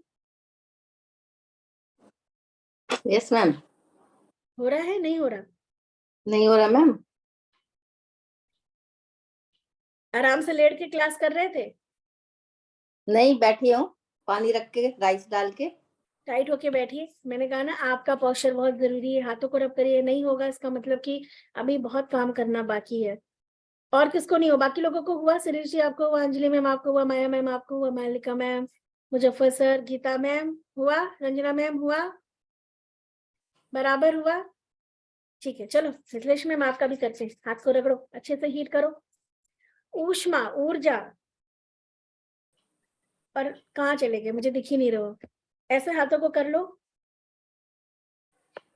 Yes ma'am. हो रहा है, नहीं हो रहा? नहीं हो रहा मैम। आराम से लेट के क्लास कर रहे थे? नहीं, बैठी हूँ पानी रख के, राइस डाल के। टाइट होके बैठिए, मैंने कहा ना आपका पोस्चर बहुत जरूरी है। हाथों को रब करिए, नहीं होगा इसका मतलब कि अभी बहुत काम करना बाकी है। और किसको नहीं हो? बाकी लोगों को हुआ? शिरीष जी आपको हुआ, अंजलि मैम आपको हुआ, माया मैम आपको हुआ, Malika ma'am, Muzaffar sir, Geeta ma'am हुआ, रंजना मैम हुआ, बराबर हुआ? ठीक है, चलो मिथिलेश मैम आपका भी करते हैं। हाथ को रगड़ो, अच्छे से हीट करो, ऊष्मा, ऊर्जा। और कहाँ चले गए, मुझे दिख ही नहीं रहो। ऐसे हाथों को कर लो,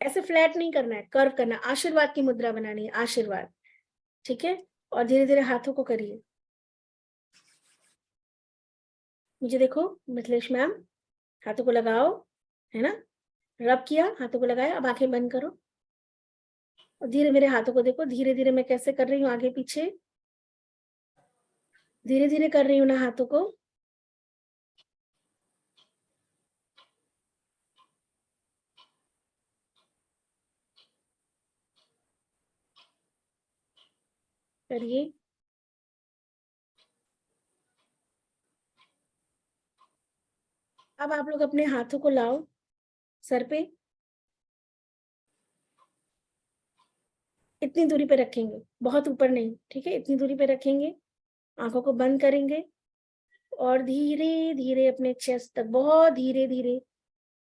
ऐसे फ्लैट नहीं करना है, कर्व करना, आशीर्वाद की मुद्रा बनानी है, आशीर्वाद, ठीक है। और धीरे धीरे हाथों को करिए। मुझे देखो मिथिलेश मैम, हाथों को लगाओ, है ना, रब किया, हाथों को लगाया, अब आंखें बंद करो और धीरे मेरे हाथों को देखो। धीरे धीरे मैं कैसे कर रही हूँ, आगे पीछे धीरे धीरे कर रही हूँ ना हाथों को। करिए। अब आप लोग अपने हाथों को लाओ सर पे, इतनी दूरी पे रखेंगे, बहुत ऊपर नहीं, ठीक है, इतनी दूरी पे रखेंगे। आंखों को बंद करेंगे, और धीरे धीरे अपने चेस्ट तक, बहुत धीरे धीरे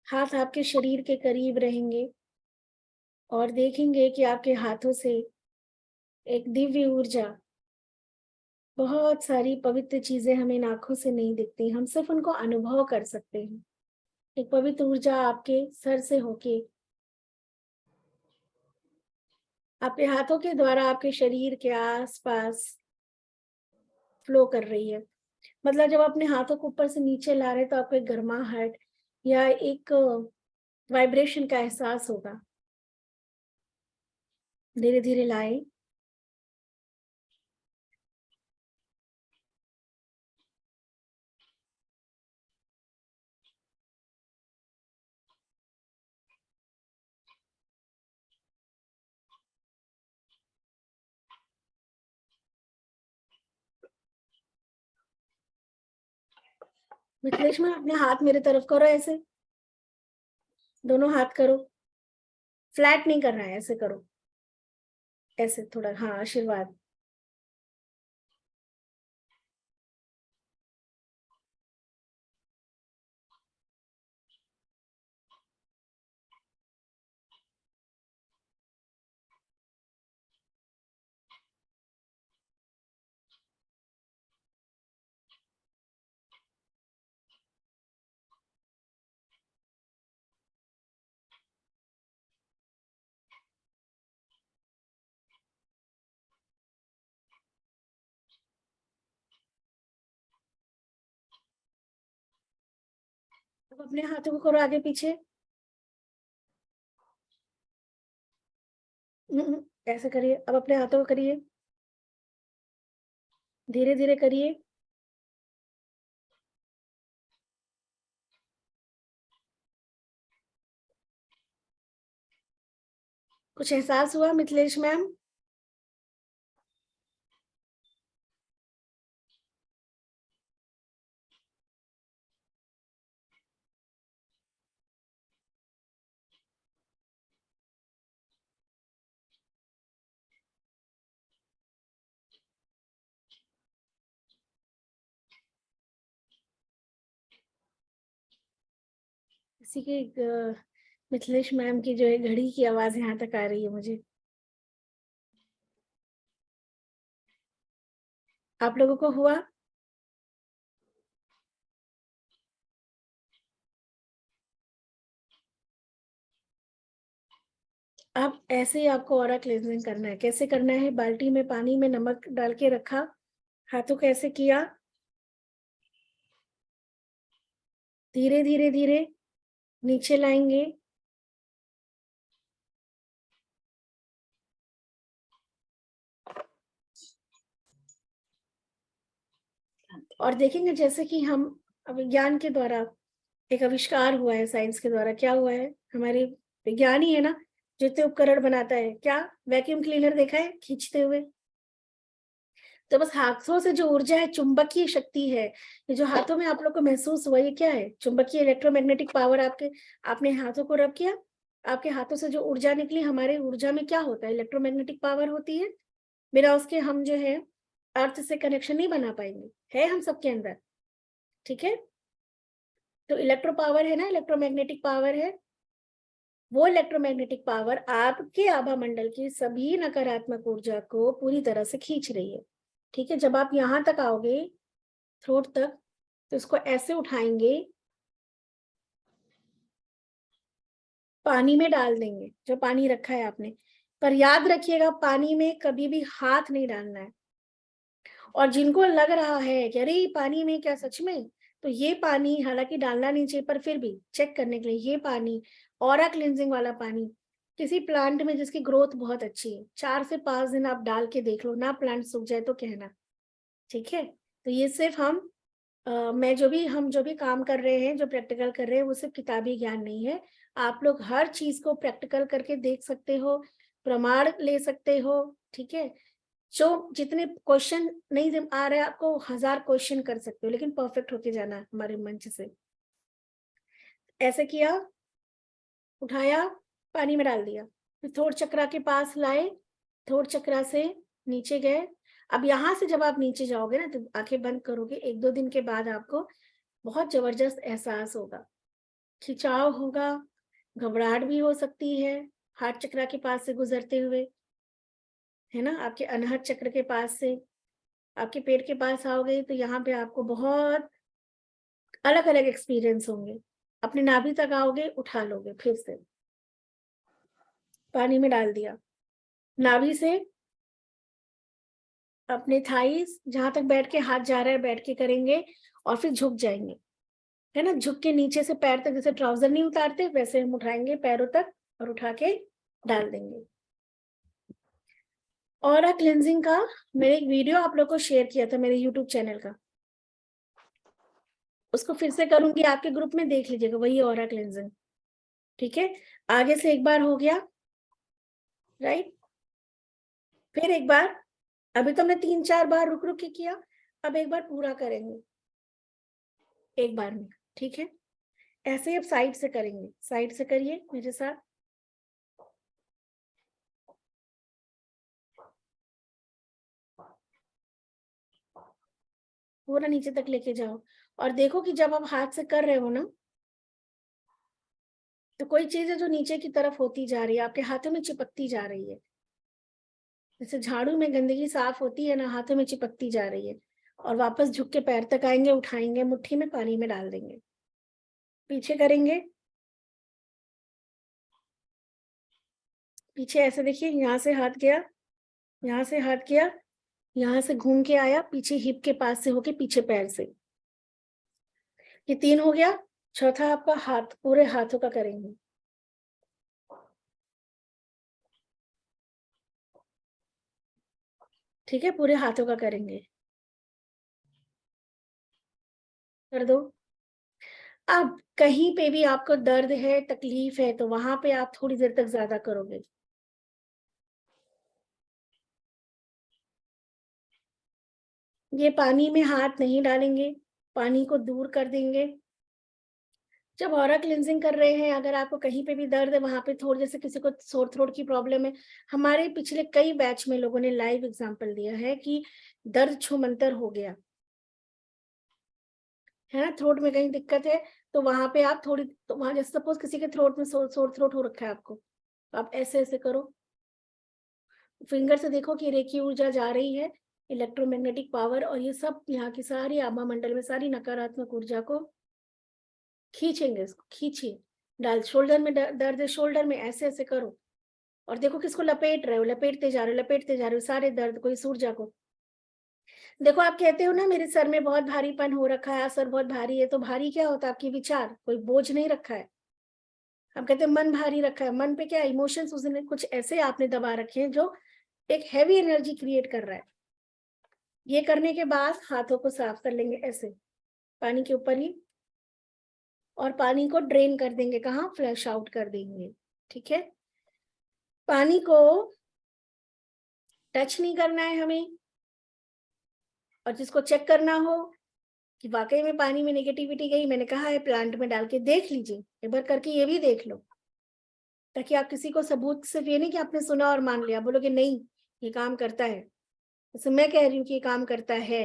हाथ आपके शरीर के करीब रहेंगे और देखेंगे कि आपके हाथों से एक दिव्य ऊर्जा, बहुत सारी पवित्र चीजें हमें इन आंखों से नहीं दिखती, हम सिर्फ उनको अनुभव कर सकते हैं। एक पवित्र ऊर्जा आपके सर से होके आपके हाथों के द्वारा आपके शरीर के आसपास फ्लो कर रही है। मतलब जब अपने हाथों को ऊपर से नीचे ला रहे तो आपको एक गर्माहट या एक वाइब्रेशन का एहसास होगा। धीरे धीरे लाएं। मिथिलेश में अपने हाथ मेरे तरफ करो, ऐसे दोनों हाथ करो, फ्लैट नहीं करना है, ऐसे करो, ऐसे थोड़ा, हाँ आशीर्वाद। अब अपने हाथों को करो आगे पीछे, ऐसे करिए। अब अपने हाथों को करिए, धीरे धीरे करिए। कुछ एहसास हुआ मिथिलेश मैम? इसी की मिथिलेश मैम की जो है घड़ी की आवाज यहाँ तक आ रही है मुझे। आप लोगों को हुआ? अब ऐसे ही आपको ऑरा क्लेंजिंग करना है। कैसे करना है? बाल्टी में पानी में नमक डाल के रखा, हाथों को ऐसे किया, धीरे धीरे धीरे नीचे लाएंगे और देखेंगे जैसे कि हम विज्ञान के द्वारा एक आविष्कार हुआ है, साइंस के द्वारा क्या हुआ है, हमारे विज्ञान ही है ना जो इतने उपकरण बनाता है। क्या वैक्यूम क्लीनर देखा है खींचते हुए? तो बस हाथों से जो ऊर्जा है, चुंबकीय शक्ति है, ये जो हाथों में आप लोग को महसूस हुआ, ये क्या है? चुंबकीय इलेक्ट्रोमैग्नेटिक पावर। आपके आपने हाथों को रब किया, आपके हाथों से जो ऊर्जा निकली, हमारे ऊर्जा में क्या होता है? इलेक्ट्रोमैग्नेटिक पावर होती है। मेरा उसके हम जो है अर्थ से कनेक्शन नहीं बना पाएंगे, है हम सबके अंदर, ठीक है? तो इलेक्ट्रो पावर है ना, इलेक्ट्रोमैग्नेटिक पावर है। वो इलेक्ट्रोमैग्नेटिक पावर आपके आभा मंडल की सभी नकारात्मक ऊर्जा को पूरी तरह से खींच रही है, ठीक है? जब आप यहाँ तक आओगे, थ्रोट तक, तो इसको ऐसे उठाएंगे, पानी में डाल देंगे जो पानी रखा है आपने। पर याद रखिएगा, पानी में कभी भी हाथ नहीं डालना है। और जिनको लग रहा है कि अरे पानी में क्या सच में, तो ये पानी हालांकि डालना नहीं चाहिए, पर फिर भी चेक करने के लिए ये पानी, ऑरा क्लिनजिंग वाला पानी, किसी प्लांट में जिसकी ग्रोथ बहुत अच्छी है, 4 से 5 दिन आप डाल के देख लो ना, प्लांट सूख जाए तो कहना, ठीक है? तो ये सिर्फ मैं हम जो भी काम कर रहे हैं, जो प्रैक्टिकल कर रहे हैं, वो सिर्फ किताबी ज्ञान नहीं है। आप लोग हर चीज को प्रैक्टिकल करके देख सकते हो, प्रमाण ले सकते हो, ठीक है? जो जितने क्वेश्चन नहीं आ रहे आपको, 1000 क्वेश्चन कर सकते हो, लेकिन परफेक्ट होके जाना है हमारे मंच से। ऐसे किया, उठाया, पानी में डाल दिया, फिर थोड़ चक्रा के पास लाए, थोड़ चक्रा से नीचे गए, अब यहाँ से जब आप नीचे जाओगे ना, तो आंखें बंद करोगे, 1-2 दिन के बाद आपको बहुत जबरदस्त एहसास होगा, खिंचाव होगा, घबराहट भी हो सकती है हार्ट चक्र के पास से गुजरते हुए, है ना? आपके अनहद चक्र के पास से आपके पेट के पास आओगे तो यहाँ पे आपको बहुत अलग-अलग एक्सपीरियंस होंगे। अपने नाभि तक आओगे, उठा लोगे फिर से, पानी में डाल दिया। नाभि से अपने थाइस जहाँ तक बैठ के हाथ जा रहा है बैठ के करेंगे और फिर झुक जाएँगे, है ना? झुक के नीचे से पैर तक, जैसे ट्राउज़र नहीं उतारते वैसे हम उठाएँगे पैरों तक और उठा के डाल देंगे। ऑरा क्लींजिंग का मैंने एक वीडियो आप लोग को शेयर किया था मेरे यूट्यूब चैनल का। उसको फिर से करूँगी, आपके ग्रुप में देख लीजिएगा, वही ऑरा क्लींजिंग, ठीक है? आगे से एक बार हो गया, राइट? फिर एक बार, अभी तो हमने 3-4 बार रुक-रुक के किया, अब एक बार पूरा करेंगे, एक बार में, ठीक है? ऐसे ही अब साइड से करेंगे, साइड से करिए मेरे साथ। पूरा नीचे तक लेके जाओ और देखो कि जब आप हाथ से कर रहे हो ना, तो कोई चीज़ है जो नीचे की तरफ होती जा रही है, आपके हाथों में चिपकती जा रही है। जैसे झाड़ू में गंदगी साफ होती है ना, हाथों में चिपकती जा रही है और वापस झुक के पैर तक आएँगे, उठाएँगे, मुट्ठी में पानी में डाल देंगे। पीछे करेंगे, पीछे ऐसे देखिए, यहाँ से हाथ गया, यहाँ से हाथ गया, यहाँ से घूम के आया, पीछे हिप के पास से होके पीछे पैर से। ये 3 हो गया, चौथा आपका हाथ, पूरे हाथों का करेंगे। ठीक है, पूरे हाथों का करेंगे। कर दो। अब कहीं पे भी आपको दर्द है, तकलीफ है, तो वहाँ पे आप थोड़ी देर तक ज़्यादा करोगे। ये पानी में हाथ नहीं डालेंगे, पानी को दूर कर देंगे। जब ऑरा क्लींजिंग कर रहे हैं, अगर आपको कहीं पे भी दर्द है, वहाँ पे थोड़ा, जैसे किसी को सोर थ्रोट की प्रॉब्लम है, हमारे पिछले कई बैच में लोगों ने लाइव एग्जांपल दिया है कि दर्द छूमंतर हो गया, है ना? थ्रोट में कहीं दिक्कत है, तो वहाँ पे आप थोड़ी, तो वहाँ जैसे सपोज़ किसी के थ्रोट में सोर थ्रोट हो रखा है आपको, तो आप ऐसे-ऐसे करो। फिंगर से देखो कि रेखीय ऊर्जा जा रही है, इलेक्ट्रोमैग्नेटिक पावर, और ये सब यहाँ की सारी आभा मंडल में सारी नकारात्मक ऊर्जा को खींचेंगे, इसको खींचिए। डाल शोल्डर में दर्द है, शोल्डर में ऐसे-ऐसे करो और देखो किसको लपेट रहे हो, लपेटते जा रहे हो, लपेटते जा रहे हो, सारे दर्द को, इस ऊर्जा को। देखो आप कहते हो ना मेरे सर में बहुत भारीपन हो रखा है, सर बहुत भारी है, तो भारी क्या होता है? आपके विचार, कोई बोझ नहीं रखा है। आप कहते हैं मन भारी रखा है, मन पे क्या इमोशंस उसने कुछ ऐसे आपने दबा रखे हैं जो एक हैवी एनर्जी क्रिएट कर रहा है। ये करने के बाद हाथों को साफ कर लेंगे ऐसे, पानी के ऊपर ही, और पानी को ड्रेन कर देंगे, कहाँ? फ्लश आउट कर देंगे, ठीक है? पानी को टच नहीं करना है हमें, और जिसको चेक करना हो कि वाकई में पानी में नेगेटिविटी गई, मैंने कहा है प्लांट में डाल के देख लीजिए, एक बार करके ये भी देख लो, ताकि आप किसी को सबूत, सिर्फ ये नहीं कि आपने सुना और मान लिया, बोलोगे नहीं ये काम करता है, जैसे मैं कह रही हूँ कि ये काम करता है,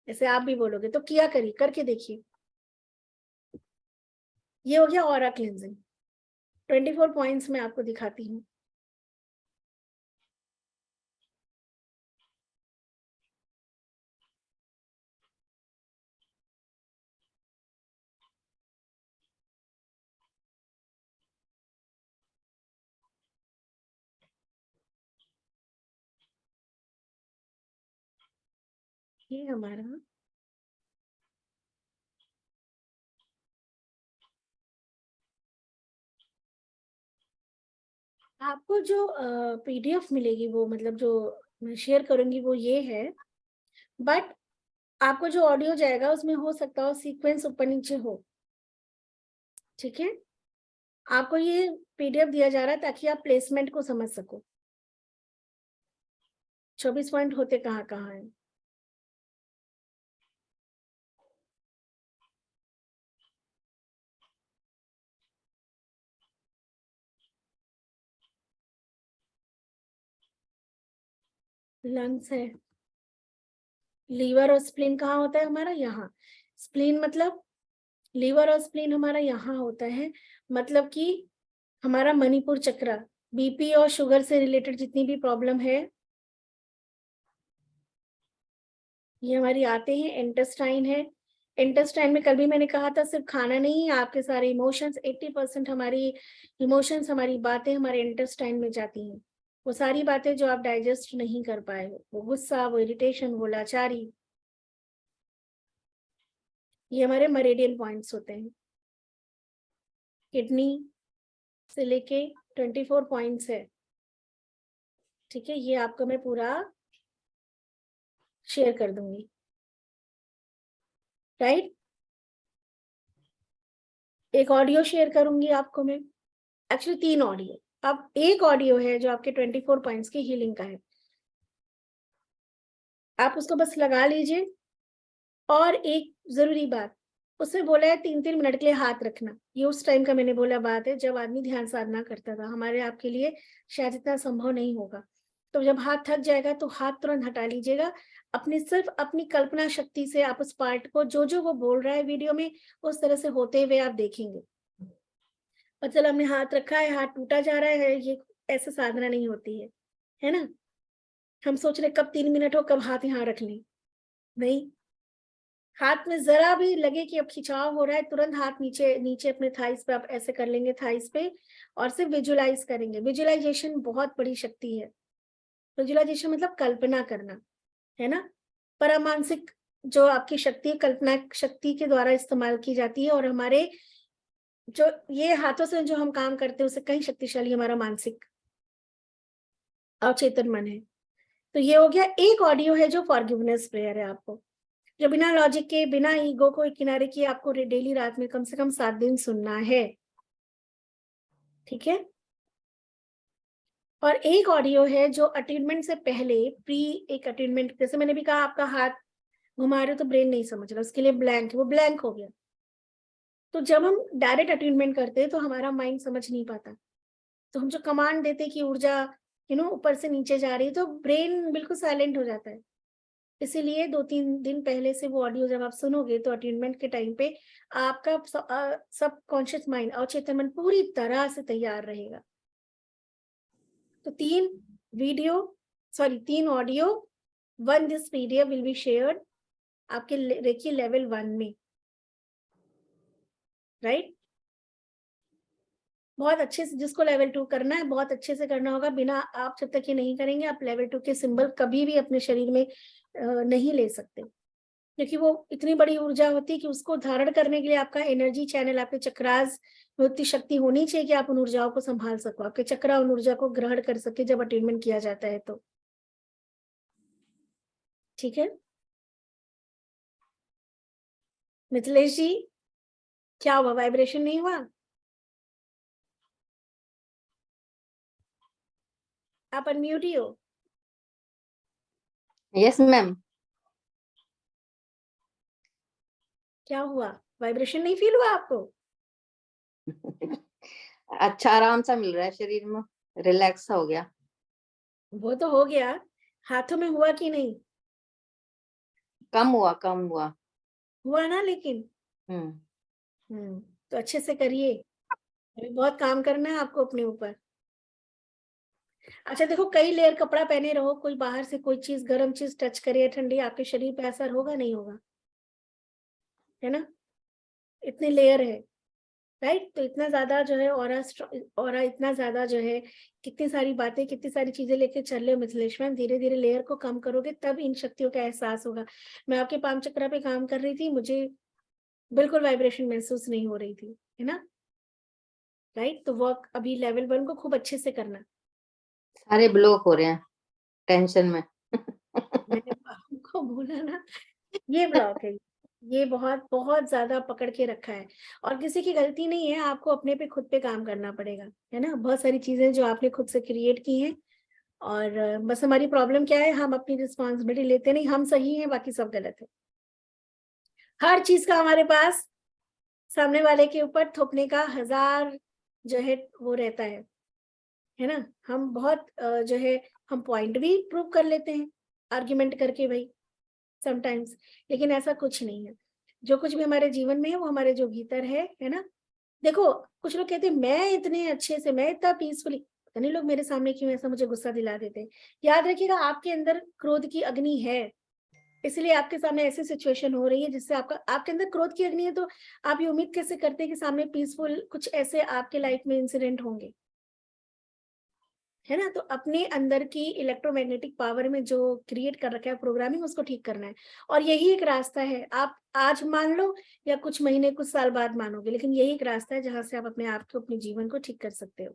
ऐसे आप भी बोलोगे, तो किया करिए, करके देखिए। ये हो गया ऑरा क्लींजिंग। 24 पॉइंट्स में आपको दिखाती हूँ। ये हमारा, आपको जो पीडीएफ मिलेगी, वो मतलब जो मैं शेयर करूंगी वो ये है, बट आपको जो ऑडियो जाएगा उसमें हो सकता हो सीक्वेंस ऊपर नीचे हो, ठीक है? आपको ये पीडीएफ दिया जा रहा है ताकि आप प्लेसमेंट को समझ सको, 24 पॉइंट होते कहाँ कहाँ है। लंग्स है, लीवर और स्प्लीन कहाँ होता है हमारा? यहाँ। स्प्लीन मतलब, लीवर और स्प्लीन हमारा यहाँ होता है, मतलब कि हमारा मणिपुर चक्र, बीपी और शुगर से रिलेटेड जितनी भी प्रॉब्लम है ये हमारी आते हैं। इंटेस्टाइन है, इंटेस्टाइन में कल भी मैंने कहा था सिर्फ खाना नहीं है, आपके सारे इमोशंस, 80% हमारी इमोशंस, हमारी बातें हमारे इंटेस्टाइन में जाती हैं। वो सारी बातें जो आप डाइजेस्ट नहीं कर पाए हो, वो गुस्सा, वो इरिटेशन, वो लाचारी, ये हमारे मेरिडियन पॉइंट्स होते हैं। किडनी से लेके 24 पॉइंट्स है, ठीक है, ये आपको मैं पूरा शेयर कर दूंगी, राइट। एक ऑडियो शेयर करूंगी आपको मैं, एक्चुअली 3 ऑडियो। अब एक ऑडियो है जो आपके 24 पॉइंट्स की हीलिंग का है, आप उसको बस लगा लीजिए। और एक जरूरी बात, उसमें बोला है 3-3 मिनट के लिए हाथ रखना, ये उस टाइम का मैंने बोला बात है जब आदमी ध्यान साधना करता था, हमारे आपके लिए शायद इतना संभव नहीं होगा। तो जब हाथ थक जाएगा तो हाथ तुरंत हटा लीजिएगा, अपनी सिर्फ अपनी कल्पना शक्ति से आप उस पार्ट को जो जो वो बोल रहा है वीडियो में उस तरह से होते हुए आप देखेंगे। और चलो हमने हाथ रखा है, हाथ टूटा जा रहा है, ये ऐसे साधना नहीं होती है ना। हम सोच रहे कब 3 मिनट हो, कब हाथ यहाँ रख लें, नहीं। हाथ में जरा भी लगे कि अब खिंचाव हो रहा है, तुरंत हाथ नीचे नीचे अपने थाइस पे आप ऐसे कर लेंगे, थाइस पे, और सिर्फ विजुलाइज करेंगे। विजुलाइजेशन बहुत बड़ी शक्ति है। विजुलाइजेशन मतलब कल्पना करना, है ना। परमानसिक जो आपकी शक्ति है, कल्पना शक्ति के द्वारा इस्तेमाल की जाती है, और हमारे जो ये हाथों से जो हम काम करते हैं उससे कहीं शक्तिशाली हमारा मानसिक अवचेतन मन है। तो ये हो गया। एक ऑडियो है जो फॉरगिवनेस प्रेयर है, आपको जो बिना लॉजिक के, बिना ईगो को किनारे किए आपको डेली रात में कम से कम 7 दिन सुनना है, ठीक है। और एक ऑडियो है जो अटेनमेंट से पहले, प्री एक अटेनमेंट, जैसे मैंने भी कहा आपका हाथ घुमा रहे हो तो ब्रेन नहीं समझ रहा, उसके लिए ब्लैंक है, वो ब्लैंक हो गया। तो जब हम डायरेक्ट अटेनमेंट करते हैं तो हमारा माइंड समझ नहीं पाता, तो हम जो कमांड देते कि ऊर्जा ऊपर से नीचे जा रही है, तो ब्रेन बिल्कुल साइलेंट हो जाता है। इसीलिए 2-3 दिन पहले से वो ऑडियो जब आप सुनोगे तो अटेनमेंट के टाइम पे आपका सब कॉन्शियस माइंड, अवचेतन मन पूरी तरह से तैयार रहेगा। तो 3 audio, 1 this PDF will be shared आपके रेकी लेवल 1 में, राइट। बहुत अच्छे से, जिसको लेवल 2 करना है बहुत अच्छे से करना होगा। बिना आप जब तक ये नहीं करेंगे आप लेवल 2 के सिंबल कभी भी अपने शरीर में नहीं ले सकते, क्योंकि वो इतनी बड़ी ऊर्जा होती है कि उसको धारण करने के लिए आपका एनर्जी चैनल, आपके चक्रास में उतनी शक्ति होनी चाहिए कि आप उन ऊर्जाओं को संभाल सको, आपके चक्रा उन ऊर्जा को ग्रहण कर सके जब अटेनमेंट किया जाता है तो, ठीक है। मिथिलेश जी क्या हुआ, वाइब्रेशन नहीं हुआ? आप अनम्यूट ही हो। Yes ma'am. क्या हुआ, वाइब्रेशन नहीं फील हुआ आपको? अच्छा आराम सा मिल रहा है शरीर में, रिलैक्स हो गया। वो तो हो गया, हाथों में हुआ कि नहीं? कम हुआ, कम हुआ। हुआ ना, लेकिन तो अच्छे से करिए, अभी बहुत काम करना है आपको अपने ऊपर। अच्छा देखो, कई लेयर कपड़ा पहने रहो, कोई बाहर से कोई चीज, गर्म चीज टच करे या ठंडी, आपके शरीर पे असर होगा नहीं होगा, है ना। इतने लेयर है, राइट। तो इतना ज्यादा जो है ऑरा इतना ज्यादा जो है, कितनी सारी बातें, कितनी सारी चीजें लेके चल रहे हो मिथिलेश मैम। धीरे धीरे लेयर को कम करोगे तब इन शक्तियों का एहसास होगा। मैं आपके पाम चक्रा पे काम कर रही थी, मुझे बिल्कुल वाइब्रेशन महसूस नहीं हो रही थी, है ना, राइट। तो वर्क अभी लेवल 1 को खूब अच्छे से करना। सारे ब्लॉक हो रहे हैं टेंशन में। मैंने आपको बोला ना, ये ब्लॉक है, ये बहुत बहुत ज्यादा पकड़ के रखा है, और किसी की गलती नहीं है, आपको अपने पे खुद पे काम करना पड़ेगा, है ना। बहुत सारी चीजें जो आपने खुद से क्रिएट की हैं, और बस हमारी प्रॉब्लम क्या है, हम अपनी रिस्पॉन्सिबिलिटी लेते नहीं, हम सही हैं बाकी सब गलत है। हर चीज का हमारे पास सामने वाले के ऊपर थोपने का 1000 जो है वो रहता है ना। हम बहुत जो है, हम पॉइंट भी प्रूव कर लेते हैं आर्ग्यूमेंट करके, भाई समटाइम्स, लेकिन ऐसा कुछ नहीं है। जो कुछ भी हमारे जीवन में है वो हमारे जो भीतर है ना? देखो, कुछ लोग कहते हैं मैं इतने अच्छे से, मैं इतना पीसफुली, पता नहीं लोग मेरे सामने क्यों ऐसा मुझे गुस्सा दिला देते हैं। याद रखिएगा आपके अंदर क्रोध की अग्नि है, इसलिए आपके सामने ऐसी सिचुएशन हो रही है जिससे आपका आपके अंदर क्रोध की अग्नि है, तो आप ये उम्मीद कैसे करते हैं कि सामने पीसफुल कुछ ऐसे आपके लाइफ में इंसिडेंट होंगे, है ना? तो अपने अंदर की इलेक्ट्रोमैग्नेटिक पावर में जो क्रिएट कर रखा है प्रोग्रामिंग, उसको ठीक करना है। और यही एक रास्ता है, आप आज मान लो या कुछ महीने, कुछ साल बाद मानोगे, लेकिन यही एक रास्ता है जहाँ से आप अपने आप को, अपने जीवन को ठीक कर सकते हो।